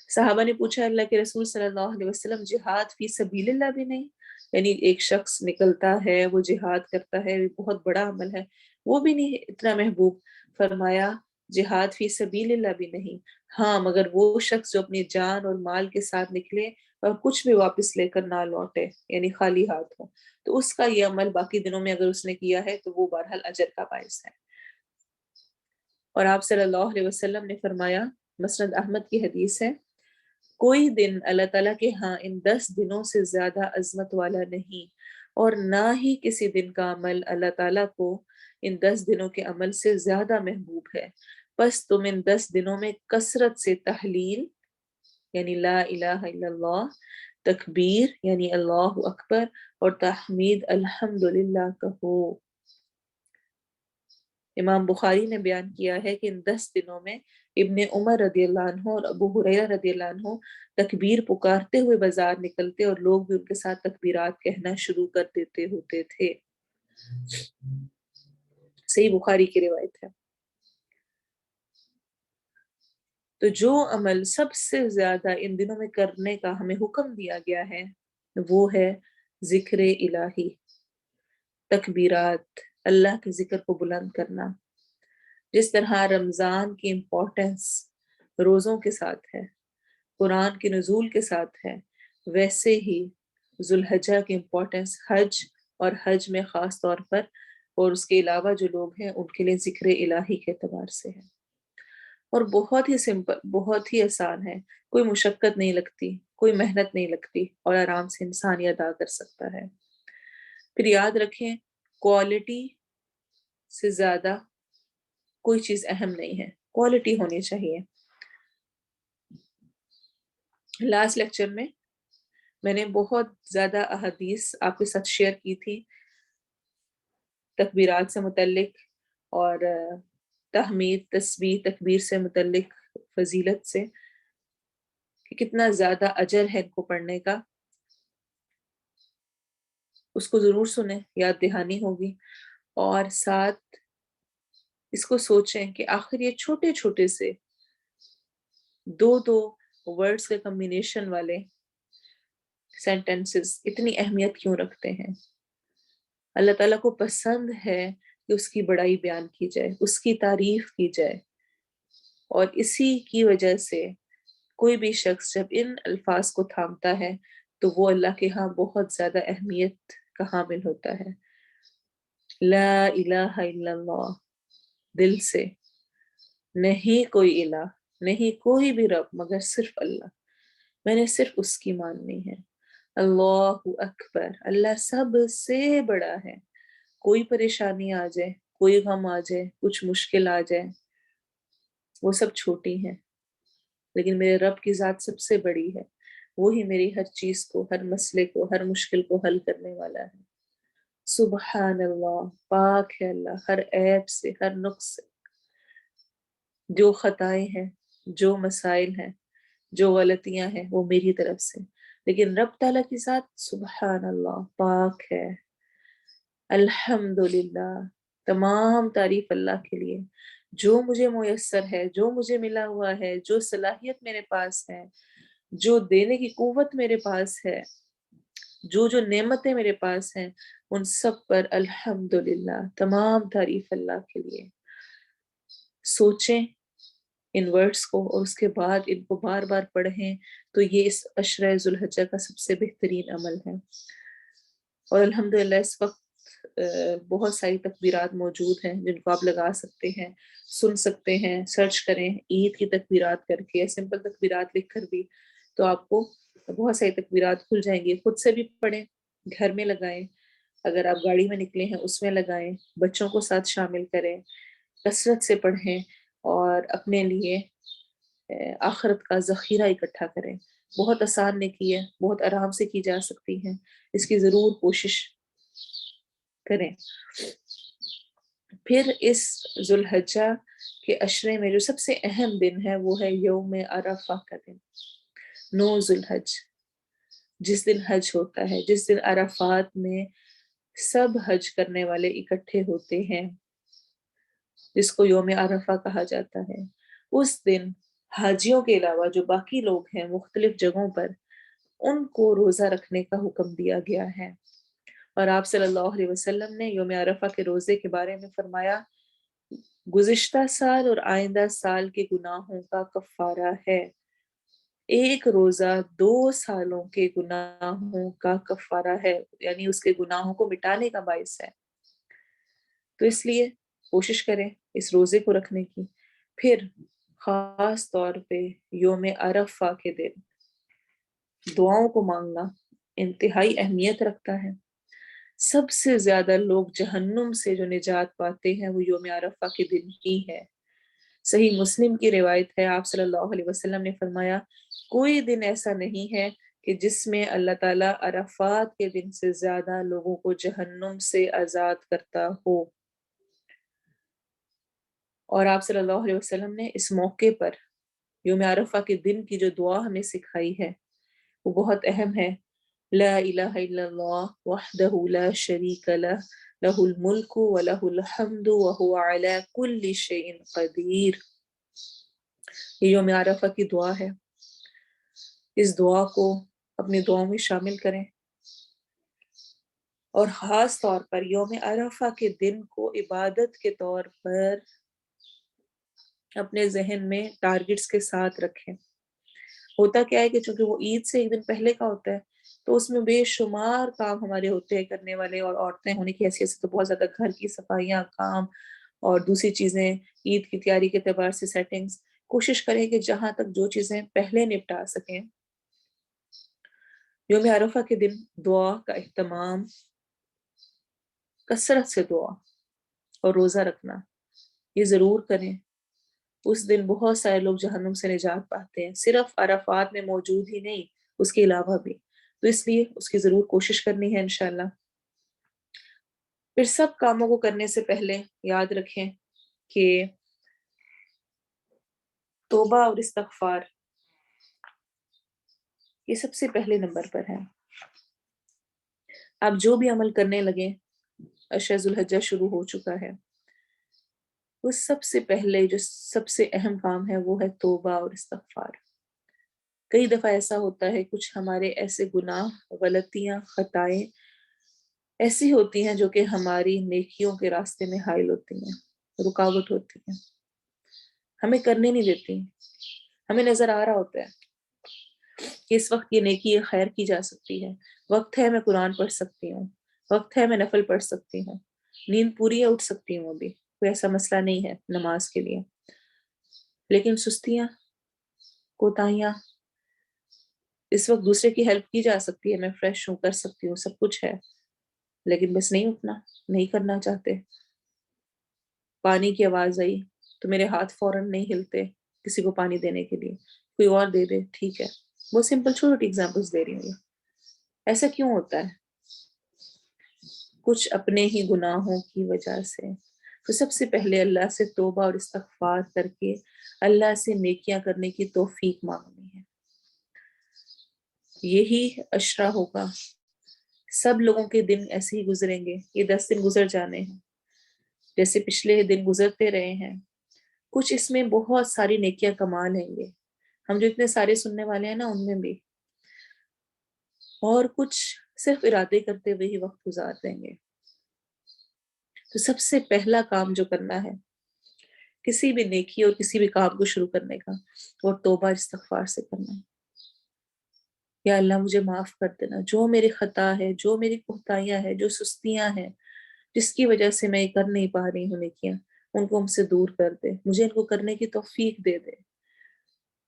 A: صحابہ نے پوچھا اللہ کے رسول صلی اللہ علیہ وسلم جہاد فی سبیل اللہ بھی نہیں؟ یعنی ایک شخص نکلتا ہے وہ جہاد کرتا ہے بہت بڑا عمل ہے، وہ بھی نہیں اتنا محبوب؟ فرمایا جہاد فی سبیل اللہ بھی نہیں، ہاں مگر وہ شخص جو اپنی جان اور مال کے ساتھ نکلے اور کچھ بھی واپس لے کر نہ لوٹے، یعنی خالی ہاتھ ہو، تو اس کا یہ عمل باقی دنوں میں اگر اس نے کیا ہے تو وہ بہرحال اجر کا باعث ہے. اور آپ صلی اللہ علیہ وسلم نے فرمایا، مسند احمد کی حدیث ہے، کوئی دن اللہ تعالیٰ کے ہاں ان 10 دنوں سے زیادہ عظمت والا نہیں، اور نہ ہی کسی دن کا عمل اللہ تعالیٰ کو ان 10 دنوں کے عمل سے زیادہ محبوب ہے. بس تم ان 10 دنوں میں کثرت سے تحلیل یعنی لا الہ الا اللہ، تکبیر یعنی اللہ اکبر، اور تحمید الحمدللہ کہو. امام بخاری نے بیان کیا ہے کہ ان 10 دنوں میں ابن عمر رضی اللہ عنہ اور ابو ہریرہ رضی اللہ عنہ تکبیر پکارتے ہوئے بازار نکلتے اور لوگ بھی ان کے ساتھ تکبیرات کہنا شروع کر دیتے ہوتے تھے. صحیح بخاری کی روایت ہے. تو جو عمل سب سے زیادہ ان دنوں میں کرنے کا ہمیں حکم دیا گیا ہے وہ ہے ذکر الہی، تکبیرات، اللہ کے ذکر کو بلند کرنا. جس طرح رمضان کی امپورٹنس روزوں کے ساتھ ہے، قرآن کے نزول کے ساتھ ہے، ویسے ہی ذوالحجہ کی امپورٹنس حج اور حج میں خاص طور پر اور اس کے علاوہ جو لوگ ہیں ان کے لیے ذکر الہی کے اعتبار سے ہے. اور بہت ہی سمپل، بہت ہی آسان ہے، کوئی مشقت نہیں لگتی، کوئی محنت نہیں لگتی، اور آرام سے انسان یہ ادا کر سکتا ہے. پھر یاد رکھیں کوالٹی سے زیادہ کوئی چیز اہم نہیں ہے، کوالٹی ہونی چاہیے. لاسٹ لیکچر میں نے بہت زیادہ احادیث آپ کے ساتھ شیئر کی تھی تکبیرات سے متعلق اور تحمید، تسبیح، تکبیر سے متعلق فضیلت سے، کہ کتنا زیادہ اجر ہے ان کو پڑھنے کا. اس کو ضرور سنیں، یاد دہانی ہوگی، اور ساتھ اس کو سوچیں کہ آخر یہ چھوٹے چھوٹے سے دو ورڈز کے کمبینیشن والے سینٹنسز اتنی اہمیت کیوں رکھتے ہیں. اللہ تعالیٰ کو پسند ہے کہ اس کی بڑائی بیان کی جائے، اس کی تعریف کی جائے، اور اسی کی وجہ سے کوئی بھی شخص جب ان الفاظ کو تھامتا ہے تو وہ اللہ کے ہاں بہت زیادہ اہمیت کا حامل ہوتا ہے. لا الہ الا اللہ، دل سے، نہیں کوئی الہ، نہیں کوئی بھی رب مگر صرف اللہ، میں نے صرف اس کی ماننی ہے. اللہ اکبر، اللہ سب سے بڑا ہے. کوئی پریشانی آ جائے، کوئی غم آ جائے، کچھ مشکل آ جائے، وہ سب چھوٹی ہیں، لیکن میرے رب کی ذات سب سے بڑی ہے. وہی میری ہر چیز کو، ہر مسئلے کو، ہر مشکل کو حل کرنے والا ہے. سبحان اللہ، پاک ہے اللہ ہر عیب سے، ہر نقص سے. جو خطائیں ہیں، جو مسائل ہیں، جو غلطیاں ہیں وہ میری طرف سے، لیکن رب تعالیٰ کی ذات سبحان اللہ پاک ہے. الحمدللہ، تمام تعریف اللہ کے لیے. جو مجھے میسر ہے، جو مجھے ملا ہوا ہے، جو صلاحیت میرے پاس ہے، جو دینے کی قوت میرے پاس ہے، جو نعمتیں میرے پاس ہیں، ان سب پر الحمدللہ، تمام تعریف اللہ کے لیے. سوچیں ان ورڈز کو اور اس کے بعد ان کو بار بار پڑھیں تو یہ اس عشرہ ذوالحجہ کا سب سے بہترین عمل ہے. اور الحمدللہ اس وقت بہت ساری تکبیرات موجود ہیں جن کو آپ لگا سکتے ہیں، سن سکتے ہیں، سرچ کریں عید کی تکبیرات کر کے، سمپل تکبیرات لکھ کر بھی، تو آپ کو بہت ساری تکبیرات کھل جائیں گی. خود سے بھی پڑھیں، گھر میں لگائیں، اگر آپ گاڑی میں نکلے ہیں اس میں لگائیں، بچوں کو ساتھ شامل کریں، کثرت سے پڑھیں، اور اپنے لیے آخرت کا ذخیرہ اکٹھا کریں. بہت آسان نیکی ہے، بہت آرام سے کی جا سکتی ہیں، اس کی ضرور کوشش کریں. پھر اس ذوالحجہ کے عشرے میں جو سب سے اہم دن ہے وہ ہے یوم عرفہ کا دن، 9 ذوالحج، جس دن حج ہوتا ہے، جس دن عرفات میں سب حج کرنے والے اکٹھے ہوتے ہیں، جس کو یوم عرفہ کہا جاتا ہے. اس دن حاجیوں کے علاوہ جو باقی لوگ ہیں مختلف جگہوں پر، ان کو روزہ رکھنے کا حکم دیا گیا ہے. اور آپ صلی اللہ علیہ وسلم نے یوم عرفہ کے روزے کے بارے میں فرمایا، گزشتہ سال اور آئندہ سال کے گناہوں کا کفارہ ہے. ایک روزہ 2 سالوں کے گناہوں کا کفارہ ہے، یعنی اس کے گناہوں کو مٹانے کا باعث ہے. تو اس لیے کوشش کریں اس روزے کو رکھنے کی. پھر خاص طور پہ یوم عرفہ کے دن دعاؤں کو مانگنا انتہائی اہمیت رکھتا ہے. سب سے زیادہ لوگ جہنم سے جو نجات پاتے ہیں وہ یوم عرفہ کے دن ہی ہے. صحیح مسلم کی روایت ہے، آپ صلی اللہ علیہ وسلم نے فرمایا، کوئی دن ایسا نہیں ہے کہ جس میں اللہ تعالیٰ عرفات کے دن سے زیادہ لوگوں کو جہنم سے آزاد کرتا ہو. اور آپ صلی اللہ علیہ وسلم نے اس موقع پر یوم عرفہ کے دن کی جو دعا ہمیں سکھائی ہے وہ بہت اہم ہے. لا الہ الا اللہ وحدہ لا شریک لہ لہ الملک ولہ الحمد وہو علی کل شیء قدیر. یہ یوم عرفہ کی دعا ہے. اس دعا کو اپنی دعاؤں میں شامل کریں، اور خاص طور پر یوم عرفہ کے دن کو عبادت کے طور پر اپنے ذہن میں ٹارگٹس کے ساتھ رکھیں. ہوتا کیا ہے کہ چونکہ وہ عید سے ایک دن پہلے کا ہوتا ہے تو اس میں بے شمار کام ہمارے ہوتے ہیں کرنے والے، اور عورتیں ہونے کی حیثیت سے تو بہت زیادہ گھر کی صفائیاں، کام اور دوسری چیزیں، عید کی تیاری کے اعتبار سے سیٹنگز. کوشش کریں کہ جہاں تک جو چیزیں پہلے نپٹا سکیں. یوم عرفہ کے دن دعا کا اہتمام، کثرت سے دعا اور روزہ رکھنا یہ ضرور کریں. اس دن بہت سارے لوگ جہنم سے نجات پاتے ہیں، صرف عرفات میں موجود ہی نہیں، اس کے علاوہ بھی. تو اس لیے اس کی ضرور کوشش کرنی ہے انشاءاللہ. پھر سب کاموں کو کرنے سے پہلے یاد رکھیں کہ توبہ اور استغفار یہ سب سے پہلے نمبر پر ہے. آپ جو بھی عمل کرنے لگیں، عشر ذوالحجہ شروع ہو چکا ہے، اس سب سے پہلے جو سب سے اہم کام ہے وہ ہے توبہ اور استغفار. کئی دفعہ ایسا ہوتا ہے کچھ ہمارے ایسے گناہ، غلطیاں، خطائیں ایسی ہوتی ہیں جو کہ ہماری نیکیوں کے راستے میں حائل ہوتی ہیں، رکاوٹ ہوتی ہیں، ہمیں کرنے نہیں دیتی. ہمیں نظر آ رہا ہوتا ہے کہ اس وقت یہ نیکی، یہ خیر کی جا سکتی ہے، وقت ہے میں قرآن پڑھ سکتی ہوں، وقت ہے میں نفل پڑھ سکتی ہوں، نیند پوری ہے، اٹھ سکتی ہوں، ابھی کوئی ایسا مسئلہ نہیں ہے نماز کے لیے. لیکن سستیاں، کوتاہیاں، اس وقت دوسرے کی ہیلپ کی جا سکتی ہے، میں فریش ہوں، کر سکتی ہوں، سب کچھ ہے، لیکن بس نہیں اٹھنا، نہیں کرنا چاہتے. پانی کی آواز آئی تو میرے ہاتھ فوراً نہیں ہلتے کسی کو پانی دینے کے لیے، کوئی اور دے دے ٹھیک ہے. وہ سمپل چھوٹی ایگزامپلس دے رہی ہوں. ایسا کیوں ہوتا ہے؟ کچھ اپنے ہی گناہوں کی وجہ سے. تو سب سے پہلے اللہ سے توبہ اور استغفار کر کے اللہ سے نیکیاں کرنے کی توفیق مانگنی ہے. یہی عشرہ ہوگا. سب لوگوں کے دن ایسے ہی گزریں گے، یہ 10 دن گزر جانے ہیں جیسے پچھلے دن گزرتے رہے ہیں. کچھ اس میں بہت ساری نیکیاں کمال ہیں گے، ہم جو اتنے سارے سننے والے ہیں نا ان میں بھی، اور کچھ صرف ارادے کرتے ہوئے ہی وقت گزار دیں گے. تو سب سے پہلا کام جو کرنا ہے کسی بھی نیکی اور کسی بھی کام کو شروع کرنے کا، وہ توبہ استغفار سے کرنا ہے. یا اللہ مجھے معاف کر دینا، جو میری خطا ہے، جو میری کوتاہیاں ہیں، جو سستیاں ہیں جس کی وجہ سے میں یہ کر نہیں پا رہی ہوں نیکیاں، ان کو ہم سے دور کر دے، مجھے ان کو کرنے کی توفیق دے دے.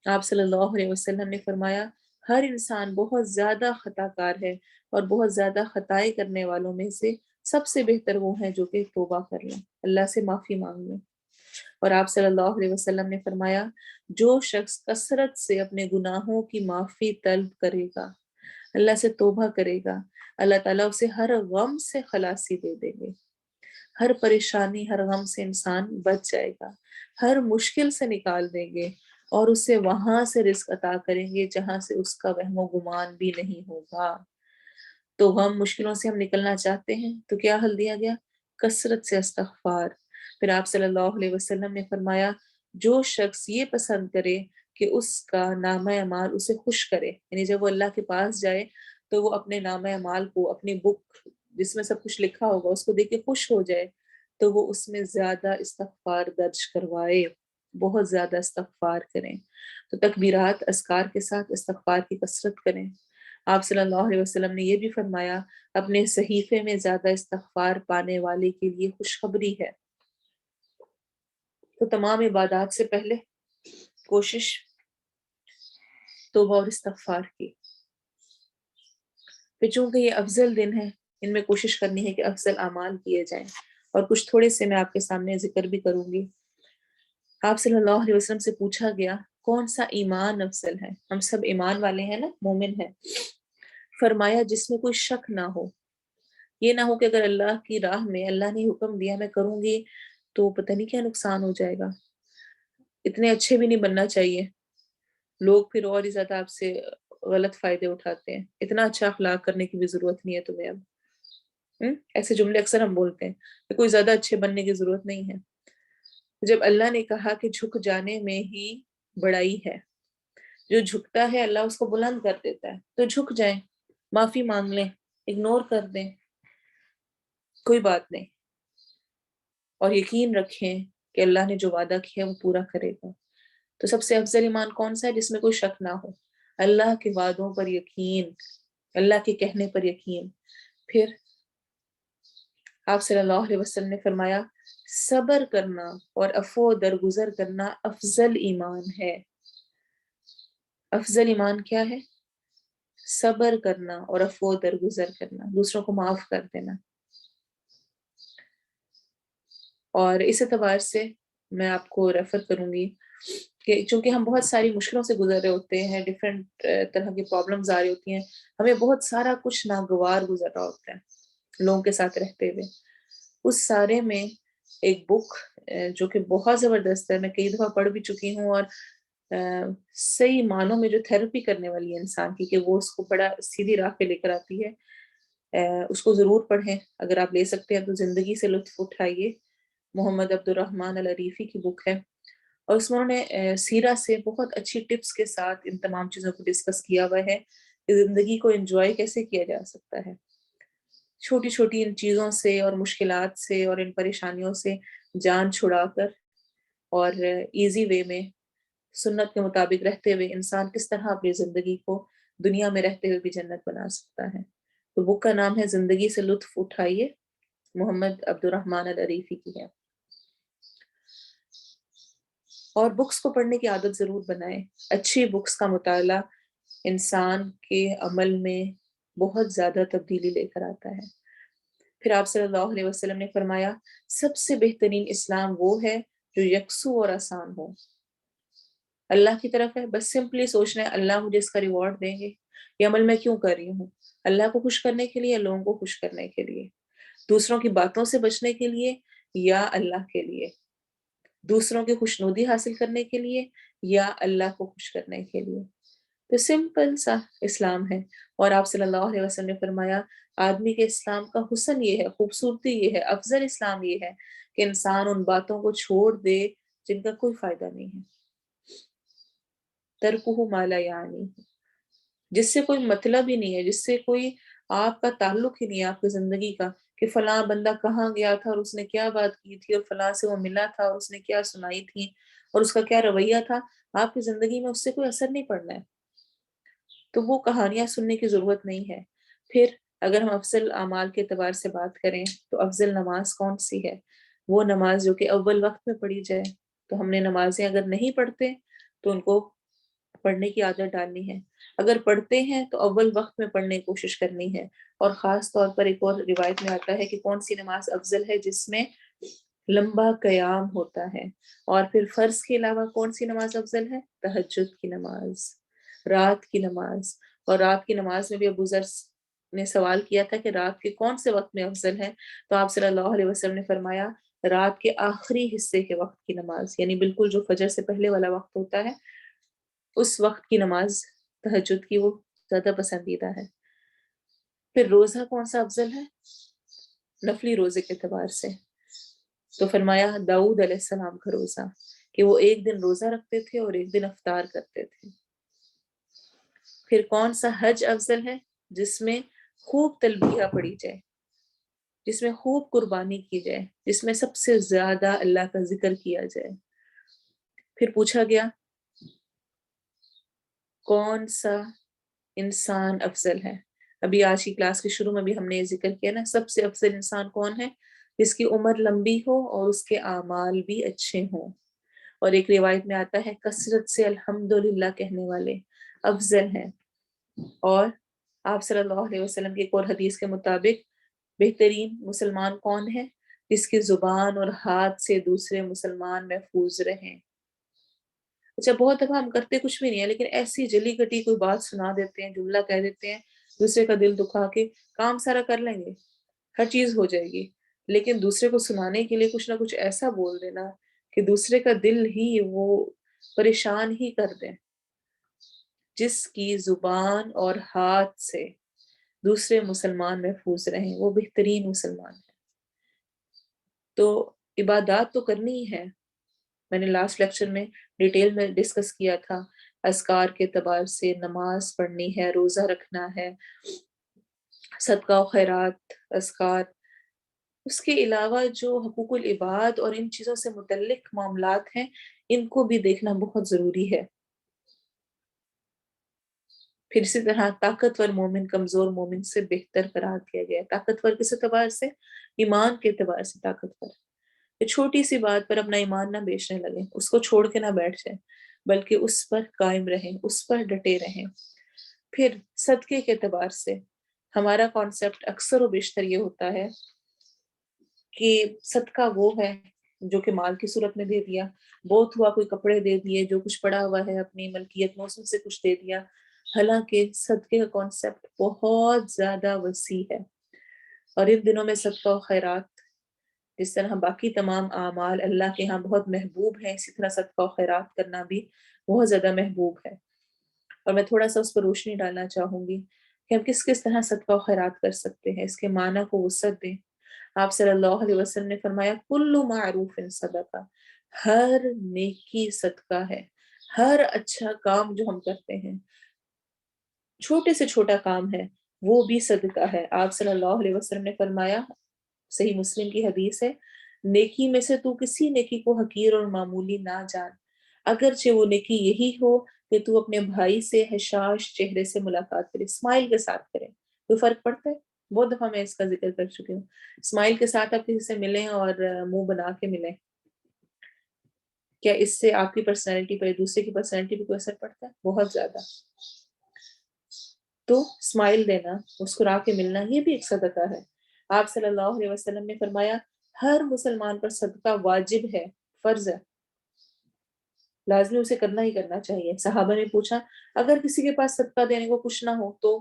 A: آپ صلی اللہ علیہ وسلم نے فرمایا ہر انسان بہت زیادہ خطا کار ہے، اور بہت زیادہ خطائیں کرنے والوں میں سے سب سے بہتر وہ ہیں جو کہ توبہ کر لیں، اللہ سے معافی مانگ لیں. اور آپ صلی اللہ علیہ وسلم نے فرمایا جو شخص کثرت سے اپنے گناہوں کی معافی طلب کرے گا، اللہ سے توبہ کرے گا، اللہ تعالیٰ اسے ہر غم سے خلاصی دے دیں گے، ہر پریشانی ہر غم سے انسان بچ جائے گا، ہر مشکل سے نکال دیں گے اور اسے وہاں سے رزق عطا کریں گے جہاں سے اس کا وہم و گمان بھی نہیں ہوگا۔ تو غم مشکلوں سے ہم نکلنا چاہتے ہیں تو کیا حل دیا گیا؟ کثرت سے استغفار۔ پھر آپ صلی اللہ علیہ وسلم نے فرمایا جو شخص یہ پسند کرے کہ اس کا نامہ اعمال اسے خوش کرے، یعنی جب وہ اللہ کے پاس جائے تو وہ اپنے نامہ اعمال کو، اپنی بک جس میں سب کچھ لکھا ہوگا، اس کو دیکھ کے خوش ہو جائے تو وہ اس میں زیادہ استغفار درج کروائے، بہت زیادہ استغفار کریں۔ تو تکبیرات اذکار کے ساتھ استغفار کی کثرت کریں۔ آپ صلی اللہ علیہ وسلم نے یہ بھی فرمایا اپنے صحیفے میں زیادہ استغفار پانے والے کے لیے خوشخبری ہے۔ تو تمام عبادات سے پہلے کوشش توبہ اور استغفار کی۔ پھر چونکہ یہ افضل دن ہے، ان میں کوشش کرنی ہے کہ افضل اعمال کیے جائیں، اور کچھ تھوڑے سے میں آپ کے سامنے ذکر بھی کروں گی۔ آپ صلی اللہ علیہ وسلم سے پوچھا گیا کون سا ایمان افضل ہے؟ ہم سب ایمان والے ہیں نا، مومن ہیں۔ فرمایا جس میں کوئی شک نہ ہو، یہ نہ ہو کہ اگر اللہ کی راہ میں اللہ نے حکم دیا میں کروں گی تو پتہ نہیں کیا نقصان ہو جائے گا۔ اتنے اچھے بھی نہیں بننا چاہیے، لوگ پھر اور ہی زیادہ آپ سے غلط فائدے اٹھاتے ہیں۔ اتنا اچھا اخلاق کرنے کی بھی ضرورت نہیں ہے تمہیں اب۔ ایسے جملے اکثر ہم بولتے ہیں کہ کوئی زیادہ اچھے بننے کی ضرورت نہیں ہے۔ جب اللہ نے کہا کہ جھک جانے میں ہی بڑائی ہے، جو جھکتا ہے اللہ اس کو بلند کر دیتا ہے، تو جھک جائیں، معافی مانگ لیں، اگنور کر دیں، کوئی بات نہیں، اور یقین رکھیں کہ اللہ نے جو وعدہ کیا وہ پورا کرے گا۔ تو سب سے افضل ایمان کون سا ہے؟ جس میں کوئی شک نہ ہو، اللہ کے وعدوں پر یقین، اللہ کے کہنے پر یقین۔ پھر آپ صلی اللہ علیہ وسلم نے فرمایا صبر کرنا اور عفو درگزر کرنا افضل ایمان ہے۔ افضل ایمان کیا ہے؟ صبر کرنا اور عفو درگزر کرنا، دوسروں کو معاف کر دینا۔ اور اس اعتبار سے میں آپ کو ریفر کروں گی کہ چونکہ ہم بہت ساری مشکلوں سے گزر رہے ہوتے ہیں، ڈفرینٹ طرح کی پرابلمز آ رہی ہوتی ہیں، ہمیں بہت سارا کچھ ناگوار گزر رہا ہوتا ہے لوگوں کے ساتھ رہتے ہوئے۔ اس سارے میں ایک بک جو کہ بہت زبردست ہے، میں کئی دفعہ پڑھ بھی چکی ہوں، اور صحیح معنوں میں جو تھیراپی کرنے والی ہے انسان کی، کہ وہ اس کو بڑا سیدھی راہ پہ لے کر آتی ہے، اس کو ضرور پڑھیں اگر آپ لے سکتے ہیں تو۔ زندگی سے لطف اٹھائیے، محمد عبد الرحمن العریفی کی بک ہے، اور اس میں انہوں نے سیرہ سے بہت اچھی ٹپس کے ساتھ ان تمام چیزوں کو ڈسکس کیا ہوا ہے کہ زندگی کو انجوائے کیسے کیا جا سکتا ہے، چھوٹی چھوٹی ان چیزوں سے اور مشکلات سے اور ان پریشانیوں سے جان چھڑا کر، اور ایزی وے میں سنت کے مطابق رہتے ہوئے انسان کس طرح اپنی زندگی کو دنیا میں رہتے ہوئے بھی جنت بنا سکتا ہے۔ تو بک کا نام ہے زندگی سے لطف اٹھائیے، محمد عبد الرحمن العریفی کی ہے۔ اور بکس کو پڑھنے کی عادت ضرور بنائیں۔ اچھی بکس کا مطالعہ انسان کے عمل میں بہت زیادہ تبدیلی لے کر آتا ہے۔ پھر آپ صلی اللہ علیہ وسلم نے فرمایا سب سے بہترین اسلام وہ ہے جو یکسو اور آسان ہو۔ اللہ کی طرف ہے، بس سمپلی سوچنا ہے اللہ مجھے اس کا ریوارڈ دیں گے، یہ عمل میں کیوں کر رہی ہوں، اللہ کو خوش کرنے کے لیے یا لوگوں کو خوش کرنے کے لیے، دوسروں کی باتوں سے بچنے کے لیے یا اللہ کے لیے، دوسروں کی خوشنودی حاصل کرنے کے لیے یا اللہ کو خوش کرنے کے لیے۔ تو سمپل سا اسلام ہے۔ اور آپ صلی اللہ علیہ وسلم نے فرمایا آدمی کے اسلام کا حسن یہ ہے، خوبصورتی یہ ہے، افضل اسلام یہ ہے کہ انسان ان باتوں کو چھوڑ دے جن کا کوئی فائدہ نہیں ہے، ترکہ ما لا یعنی، جس سے کوئی مطلب ہی نہیں ہے، جس سے کوئی آپ کا تعلق ہی نہیں ہے آپ کی زندگی کا، کہ فلاں بندہ کہاں گیا تھا اور اس نے کیا بات کی تھی، اور فلاں سے وہ ملا تھا اور اس نے کیا سنائی تھی اور اس کا کیا رویہ تھا، آپ کی زندگی میں اس سے کوئی اثر نہیں پڑنا ہے، تو وہ کہانیاں سننے کی ضرورت نہیں ہے۔ پھر اگر ہم افضل اعمال کے اعتبار سے بات کریں تو افضل نماز کون سی ہے؟ وہ نماز جو کہ اول وقت میں پڑھی جائے۔ تو ہم نے نمازیں اگر نہیں پڑھتے تو ان کو پڑھنے کی عادت ڈالنی ہے، اگر پڑھتے ہیں تو اول وقت میں پڑھنے کی کوشش کرنی ہے۔ اور خاص طور پر ایک اور روایت میں آتا ہے کہ کون سی نماز افضل ہے، جس میں لمبا قیام ہوتا ہے. اور پھر فرض کے علاوہ کون سی نماز افضل ہے؟ تہجد کی نماز، رات کی نماز. اور رات کی نماز میں بھی ابو ذر نے سوال کیا تھا کہ رات کے کون سے وقت میں افضل ہے، تو آپ صلی اللہ علیہ وسلم نے فرمایا رات کے آخری حصے کے وقت کی نماز، یعنی بالکل جو فجر سے پہلے والا وقت ہوتا ہے اس وقت کی نماز تہجد کی وہ زیادہ پسندیدہ ہے. پھر روزہ کون سا افضل ہے نفلی روزے کے اعتبار سے؟ تو فرمایا داؤد علیہ السلام کا روزہ، کہ وہ ایک دن روزہ رکھتے تھے اور ایک دن افطار کرتے تھے. پھر کون سا حج افضل ہے؟ جس میں خوب تلبیہ پڑھی جائے، جس میں خوب قربانی کی جائے، جس میں سب سے زیادہ اللہ کا ذکر کیا جائے. پھر پوچھا گیا کون سا انسان افضل ہے؟ ابھی آج کی کلاس کے شروع میں بھی ہم نے یہ ذکر کیا نا، سب سے افضل انسان کون ہے؟ جس کی عمر لمبی ہو اور اس کے اعمال بھی اچھے ہوں. اور ایک روایت میں آتا ہے کثرت سے الحمدللہ کہنے والے افضل ہیں. اور آپ صلی اللہ علیہ وسلم کی ایک اور حدیث کے مطابق بہترین مسلمان کون ہے؟ جس کی زبان اور ہاتھ سے دوسرے مسلمان محفوظ رہیں. اچھا بہت دفعہ ہم کرتے کچھ بھی نہیں ہے، لیکن ایسی جلی کٹی کوئی بات سنا دیتے ہیں، جملہ کہہ دیتے ہیں، دوسرے کا دل دکھا کے کام سارا کر لیں گے، ہر چیز ہو جائے گی، لیکن دوسرے کو سنانے کے لیے کچھ نہ کچھ ایسا بول دینا کہ دوسرے کا دل ہی وہ پریشان ہی کر دیں. جس کی زبان اور ہاتھ سے دوسرے مسلمان محفوظ رہیں وہ بہترین مسلمان ہے. تو عبادات تو کرنی ہی ہے، میں نے لاسٹ لیکچر میں ڈیٹیل میں ڈسکس کیا تھا. اذکار کے اعتبار سے نماز پڑھنی ہے، روزہ رکھنا ہے، صدقہ و خیرات، اذکار. اس کے علاوہ جو حقوق العباد اور ان چیزوں سے متعلق معاملات ہیں ان کو بھی دیکھنا بہت ضروری ہے. پھر اسی طرح طاقتور مومن کمزور مومن سے بہتر قرار دیا گیا. طاقتور کس اعتبار سے؟ ایمان کے اعتبار سے طاقتور. چھوٹی سی بات پر اپنا ایمان نہ بیچنے لگے، اس کو چھوڑ کے نہ بیٹھ جائیں، بلکہ اس پر قائم رہیں، اس پر ڈٹے رہیں. پھر صدقے کے اعتبار سے ہمارا کانسیپٹ اکثر و بیشتر یہ ہوتا ہے کہ صدقہ وہ ہے جو کہ مال کی صورت میں دے دیا، بہت ہوا کوئی کپڑے دے دیے، جو کچھ پڑا ہوا ہے اپنی ملکیت میں اس میں سے کچھ دے دیا. حالانکہ صدقے کا کانسیپٹ بہت زیادہ وسیع ہے. اور ان دنوں میں صدقہ و خیرات جس طرح باقی تمام اعمال اللہ کے ہاں بہت محبوب ہیں، اسی طرح صدقہ و خیرات کرنا بھی بہت زیادہ محبوب ہے. اور میں تھوڑا سا اس پر روشنی ڈالنا چاہوں گی کہ ہم کس کس طرح صدقہ و خیرات کر سکتے ہیں، اس کے معنی کو وسعت دیں. آپ صلی اللہ علیہ وسلم نے فرمایا کل معروف صدقہ، ہر نیکی صدقہ ہے. ہر اچھا کام جو ہم کرتے ہیں، چھوٹے سے چھوٹا کام ہے وہ بھی صدقہ ہے. آپ صلی اللہ علیہ وسلم نے فرمایا، صحیح مسلم کی حدیث ہے، نیکی میں سے تو کسی نیکی کو حقیر اور معمولی نہ جان، اگرچہ وہ نیکی یہی ہو کہ تو اپنے بھائی سے حشاش چہرے سے ملاقات کرے، اسمائل کے ساتھ کرے. کوئی فرق پڑتا ہے؟ بہت دفعہ میں اس کا ذکر کر چکی ہوں. اسمائل کے ساتھ آپ کسی سے ملیں اور منہ بنا کے ملیں، کیا اس سے آپ کی پرسنالٹی پر دوسرے کی پرسنالٹی پہ کوئی اثر پڑتا ہے؟ بہت زیادہ. تو اسمائل دینا، مسکرا کے ملنا، یہ بھی ایک صدقہ ہے. آپ صلی اللہ علیہ وسلم نے فرمایا ہر مسلمان پر صدقہ واجب ہے، فرض ہے، لازمی اسے کرنا ہی کرنا چاہیے. صحابہ نے پوچھا اگر کسی کے پاس صدقہ دینے کو کچھ نہ ہو تو؟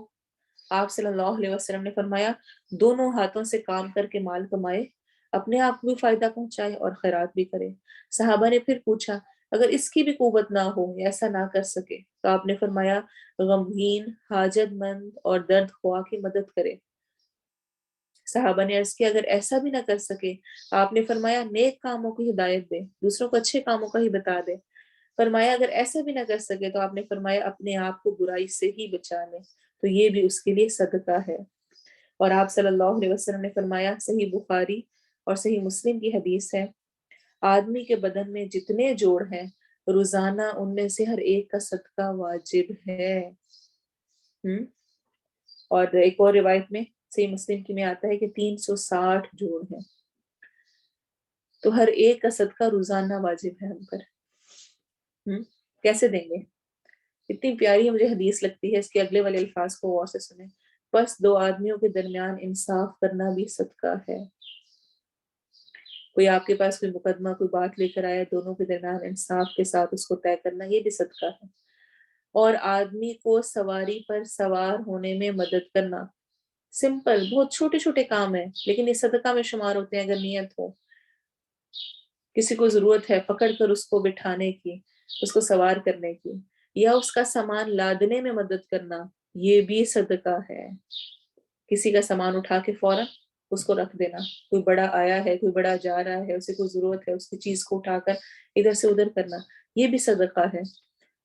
A: آپ صلی اللہ علیہ وسلم نے فرمایا دونوں ہاتھوں سے کام کر کے مال کمائے، اپنے آپ کو بھی فائدہ پہنچائے اور خیرات بھی کرے. صحابہ نے پھر پوچھا اگر اس کی بھی قوت نہ ہو یا ایسا نہ کر سکے تو آپ نے فرمایا غمگین، حاجت مند اور درد خواہ کی مدد کرے. صحابہ نے عرض کیا اگر ایسا بھی نہ کر سکے، آپ نے فرمایا نیک کاموں کی ہدایت دے، دوسروں کو اچھے کاموں کا ہی بتا دے. فرمایا اگر ایسا بھی نہ کر سکے تو آپ نے فرمایا اپنے آپ کو برائی سے ہی بچا لے، تو یہ بھی اس کے لیے صدقہ ہے. اور آپ صلی اللہ علیہ وسلم نے فرمایا، صحیح بخاری اور صحیح مسلم کی حدیث ہے، آدمی کے بدن میں جتنے جوڑ ہیں روزانہ ان میں سے ہر ایک کا صدقہ واجب ہے. اور ایک اور روایت میں صحیح مسلم کی میں آتا ہے کہ 360 جوڑ ہیں، تو ہر ایک کا صدقہ روزانہ واجب ہے ہم پر. کیسے دیں گے؟ اتنی پیاری مجھے حدیث لگتی ہے، اس کے اگلے والے الفاظ کو غور سے سنیں. بس دو آدمیوں کے درمیان انصاف کرنا بھی صدقہ ہے. کوئی آپ کے پاس کوئی مقدمہ کوئی بات لے کر آیا، دونوں کے درمیان انصاف کے ساتھ اس کو طے کرنا، یہ بھی صدقہ ہے۔ اور آدمی کو سواری پر سوار ہونے میں مدد کرنا، سمپل بہت چھوٹے چھوٹے کام ہیں لیکن یہ صدقہ میں شمار ہوتے ہیں اگر نیت ہو۔ کسی کو ضرورت ہے پکڑ کر اس کو بٹھانے کی، اس کو سوار کرنے کی، یا اس کا سامان لادنے میں مدد کرنا، یہ بھی صدقہ ہے۔ کسی کا سامان اٹھا کے فوراً اس کو رکھ دینا، کوئی بڑا آیا ہے، کوئی بڑا جا رہا ہے، اسے کوئی ضرورت ہے، اس کی چیز کو اٹھا کر ادھر سے ادھر کرنا، یہ بھی صدقہ ہے۔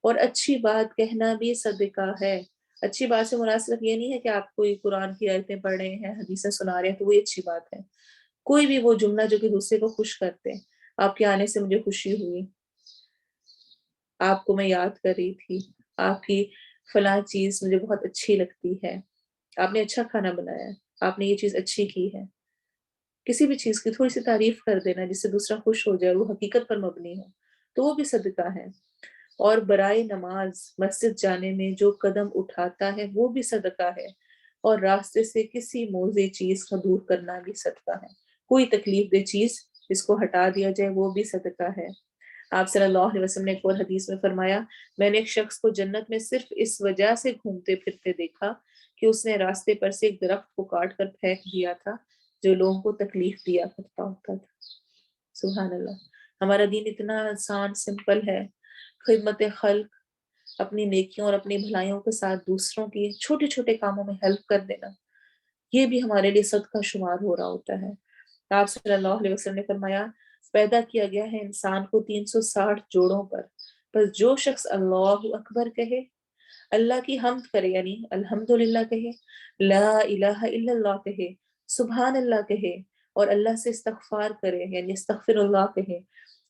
A: اور اچھی بات کہنا بھی صدقہ ہے۔ اچھی بات سے مراد صرف یہ نہیں ہے کہ آپ کوئی قرآن کی آیتیں پڑھ رہے ہیں، حدیثیں سنا رہے ہیں تو وہی اچھی بات ہے۔ کوئی بھی وہ جملہ جو کہ دوسرے کو خوش کرتے، آپ کے آنے سے مجھے خوشی ہوئی، آپ کو میں یاد کر رہی تھی، آپ کی فلاں چیز مجھے بہت اچھی لگتی ہے، آپ نے اچھا کھانا بنایا ہے، آپ نے یہ چیز اچھی کی ہے، کسی بھی چیز کی تھوڑی سی تعریف کر دینا جس سے دوسرا خوش ہو جائے، وہ حقیقت پر مبنی ہو، تو وہ بھی صدقہ ہے۔ اور برائے نماز مسجد جانے میں جو قدم اٹھاتا ہے وہ بھی صدقہ ہے، اور راستے سے کسی موضع چیز کا دور کرنا بھی صدقہ ہے۔ کوئی تکلیف دہ چیز جس کو ہٹا دیا جائے وہ بھی صدقہ ہے۔ آپ صلی اللہ علیہ وسلم نے ایک اور حدیث میں فرمایا، میں نے ایک شخص کو جنت میں صرف اس وجہ سے گھومتے پھرتے دیکھا کہ اس نے راستے پر سے ایک درخت کو کاٹ کر پھینک دیا تھا جو لوگوں کو تکلیف دیا کرتا ہوتا تھا۔ سبحان اللہ، ہمارا دین اتنا آسان سمپل ہے۔ خدمت خلق، اپنی نیکیوں اور اپنی بھلائیوں کے ساتھ دوسروں کی چھوٹے چھوٹے کاموں میں ہیلپ کر دینا، یہ بھی ہمارے لیے صدقہ شمار ہو رہا ہوتا ہے۔ آپ صلی اللہ علیہ وسلم نے فرمایا، پیدا کیا گیا ہے انسان کو 360 جوڑوں پر، بس جو شخص اللہ اکبر کہے، اللہ کی حمد کرے یعنی الحمدللہ کہے، لا الہ الا اللہ کہے، سبحان اللہ کہے، اور اللہ سے استغفار کرے یعنی استغفر اللہ کہے،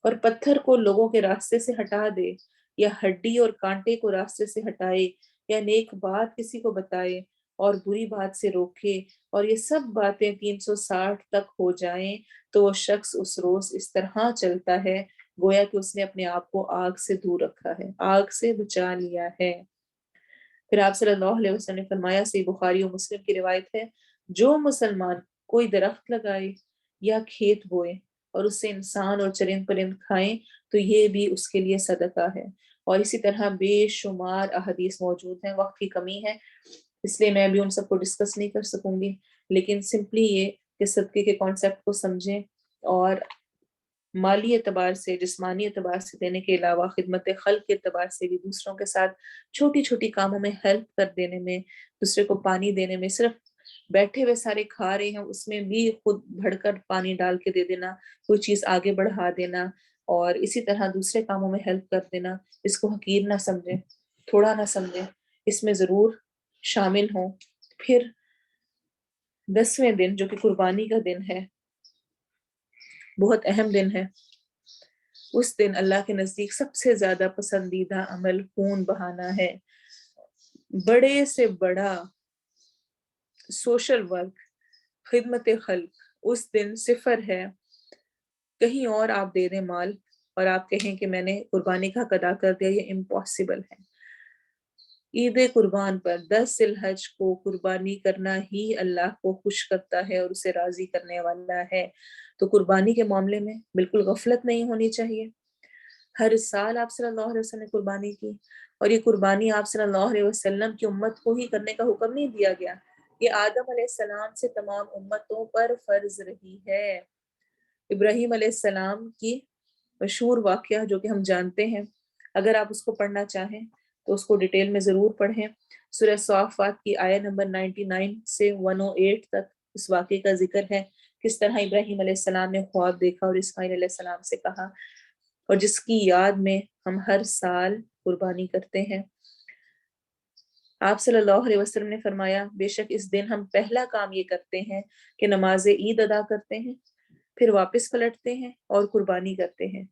A: اور پتھر کو لوگوں کے راستے سے ہٹا دے، یا ہڈی اور کانٹے کو راستے سے ہٹائے، یا نیک بات کسی کو بتائے اور بری بات سے روکے، اور یہ سب باتیں 360 تک ہو جائیں، تو وہ شخص اس روز اس طرح چلتا ہے گویا کہ اس نے اپنے آپ کو آگ سے دور رکھا ہے، آگ سے بچا لیا ہے۔ پھر آپ صلی اللہ علیہ وسلم نے فرمایا، صحیح بخاری و مسلم کی روایت ہے، جو مسلمان کوئی درخت لگائے یا کھیت بوئے اور اس سے انسان اور چرند پرند کھائیں تو یہ بھی اس کے لیے صدقہ ہے۔ اور اسی طرح بے شمار احادیث موجود ہیں، وقت کی کمی ہے اس لیے میں بھی ان سب کو ڈسکس نہیں کر سکوں گی، لیکن سمپلی یہ کہ صدقے کے کانسیپٹ کو سمجھیں، اور مالی اعتبار سے، جسمانی اعتبار سے دینے کے علاوہ خدمت خلق کے اعتبار سے بھی دوسروں کے ساتھ چھوٹی چھوٹی کاموں میں ہیلپ کر دینے میں، دوسرے کو پانی دینے میں، صرف بیٹھے ہوئے سارے کھا رہے ہیں اس میں بھی خود بڑھ کر پانی ڈال کے دے دینا، کوئی چیز آگے بڑھا دینا، اور اسی طرح دوسرے کاموں میں ہیلپ کر دینا، اس کو حقیر نہ سمجھیں، تھوڑا نہ سمجھیں، اس میں ضرور شامل ہوں۔ پھر 10ویں دن جو کہ قربانی کا دن ہے، بہت اہم دن ہے، اس دن اللہ کے نزدیک سب سے زیادہ پسندیدہ عمل خون بہانا ہے۔ بڑے سے بڑا سوشل ورک، خدمت خلق اس دن صفر ہے۔ کہیں اور آپ دے دیں مال اور آپ کہیں کہ میں نے قربانی کا حق ادا کر دیا، یہ امپاسبل ہے۔ عید قربان پر 10 ذی الحج کو قربانی کرنا ہی اللہ کو خوش کرتا ہے اور اسے راضی کرنے والا ہے، تو قربانی کے معاملے میں بالکل غفلت نہیں ہونی چاہیے۔ ہر سال آپ صلی اللہ علیہ وسلم نے قربانی کی، اور یہ قربانی آپ صلی اللہ علیہ وسلم کی امت کو ہی کرنے کا حکم نہیں دیا گیا، یہ آدم علیہ السلام سے تمام امتوں پر فرض رہی ہے۔ ابراہیم علیہ السلام کی مشہور واقعہ جو کہ ہم جانتے ہیں، اگر آپ اس کو پڑھنا چاہیں تو اس کو ڈیٹیل میں ضرور پڑھیں۔ سورہ صافات کی آیت نمبر 99 سے 108 تک اس واقعے کا ذکر ہے، کس طرح ابراہیم علیہ السلام نے خواب دیکھا اور اسماعیل علیہ السلام سے کہا، اور جس کی یاد میں ہم ہر سال قربانی کرتے ہیں۔ آپ صلی اللہ علیہ وسلم نے فرمایا، بے شک اس دن ہم پہلا کام یہ کرتے ہیں کہ نماز عید ادا کرتے ہیں، پھر واپس پلٹتے ہیں اور قربانی کرتے ہیں۔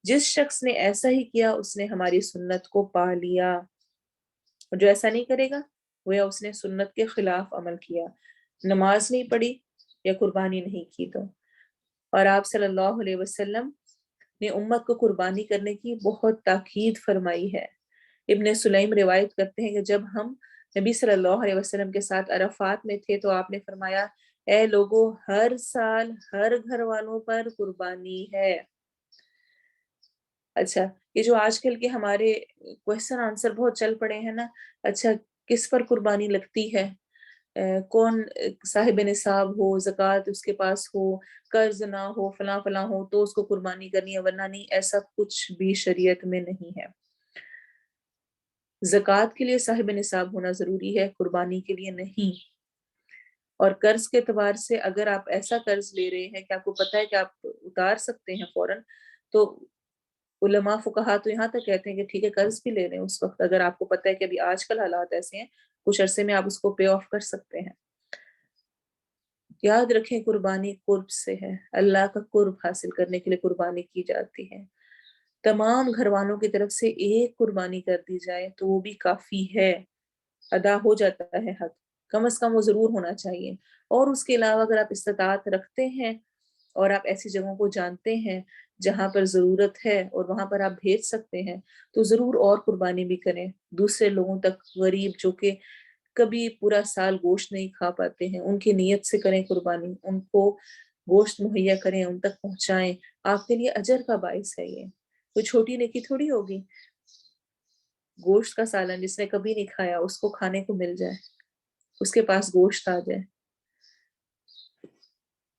A: جس شخص نے ایسا ہی کیا اس نے ہماری سنت کو پا لیا، اور جو ایسا نہیں کرے گا وہ اس نے سنت کے خلاف عمل کیا، نماز نہیں پڑھی یا قربانی نہیں کی تو۔ اور آپ صلی اللہ علیہ وسلم نے امت کو قربانی کرنے کی بہت تاکید فرمائی ہے۔ ابن سلیم روایت کرتے ہیں کہ جب ہم نبی صلی اللہ علیہ وسلم کے ساتھ عرفات میں تھے تو آپ نے فرمایا، اے لوگوں ہر سال ہر گھر والوں پر قربانی ہے. اچھا یہ جو آج کل کے ہمارے کوشچن آنسر بہت چل پڑے ہیں نا، اچھا کس پر قربانی لگتی ہے؟ کون صاحب نصاب ہو، زکوٰۃ اس کے پاس ہو، قرض نہ ہو، فلاں فلاں ہو تو اس کو قربانی کرنی ہے، ورنہ نہیں. ایسا کچھ بھی شریعت میں نہیں ہے. زکوٰۃ کے لیے صاحب نصاب ہونا ضروری ہے، قربانی کے لیے نہیں. اور قرض کے اعتبار سے اگر آپ ایسا قرض لے رہے ہیں کہ آپ کو پتہ ہے کہ آپ اتار سکتے ہیں فوراً، تو علماء فقہا تو یہاں تک کہتے ہیں کہ ٹھیک ہے قرض بھی لے رہے ہیں اس وقت، اگر آپ کو پتہ ہے کہ ابھی آج کل حالات ایسے ہیں کچھ عرصے میں آپ اس کو پے آف کر سکتے ہیں. یاد رکھیں قربانی قرب سے ہے، اللہ کا قرب حاصل کرنے کے لیے قربانی کی جاتی ہے. تمام گھر والوں کی طرف سے ایک قربانی کر دی جائے تو وہ بھی کافی ہے، ادا ہو جاتا ہے حق. کم از کم وہ ضرور ہونا چاہیے. اور اس کے علاوہ اگر آپ استطاعت رکھتے ہیں اور آپ ایسی جگہوں کو جانتے ہیں جہاں پر ضرورت ہے اور وہاں پر آپ بھیج سکتے ہیں تو ضرور اور قربانی بھی کریں. دوسرے لوگوں تک، غریب جو کہ کبھی پورا سال گوشت نہیں کھا پاتے ہیں، ان کی نیت سے کریں قربانی، ان کو گوشت مہیا کریں، ان تک پہنچائیں. آپ کے لیے اجر کا باعث ہے. یہ کوئی چھوٹی نیکی تھوڑی ہوگی. گوشت کا سالن جس نے کبھی نہیں کھایا اس کو کھانے کو مل جائے، اس کے پاس گوشت آ جائے.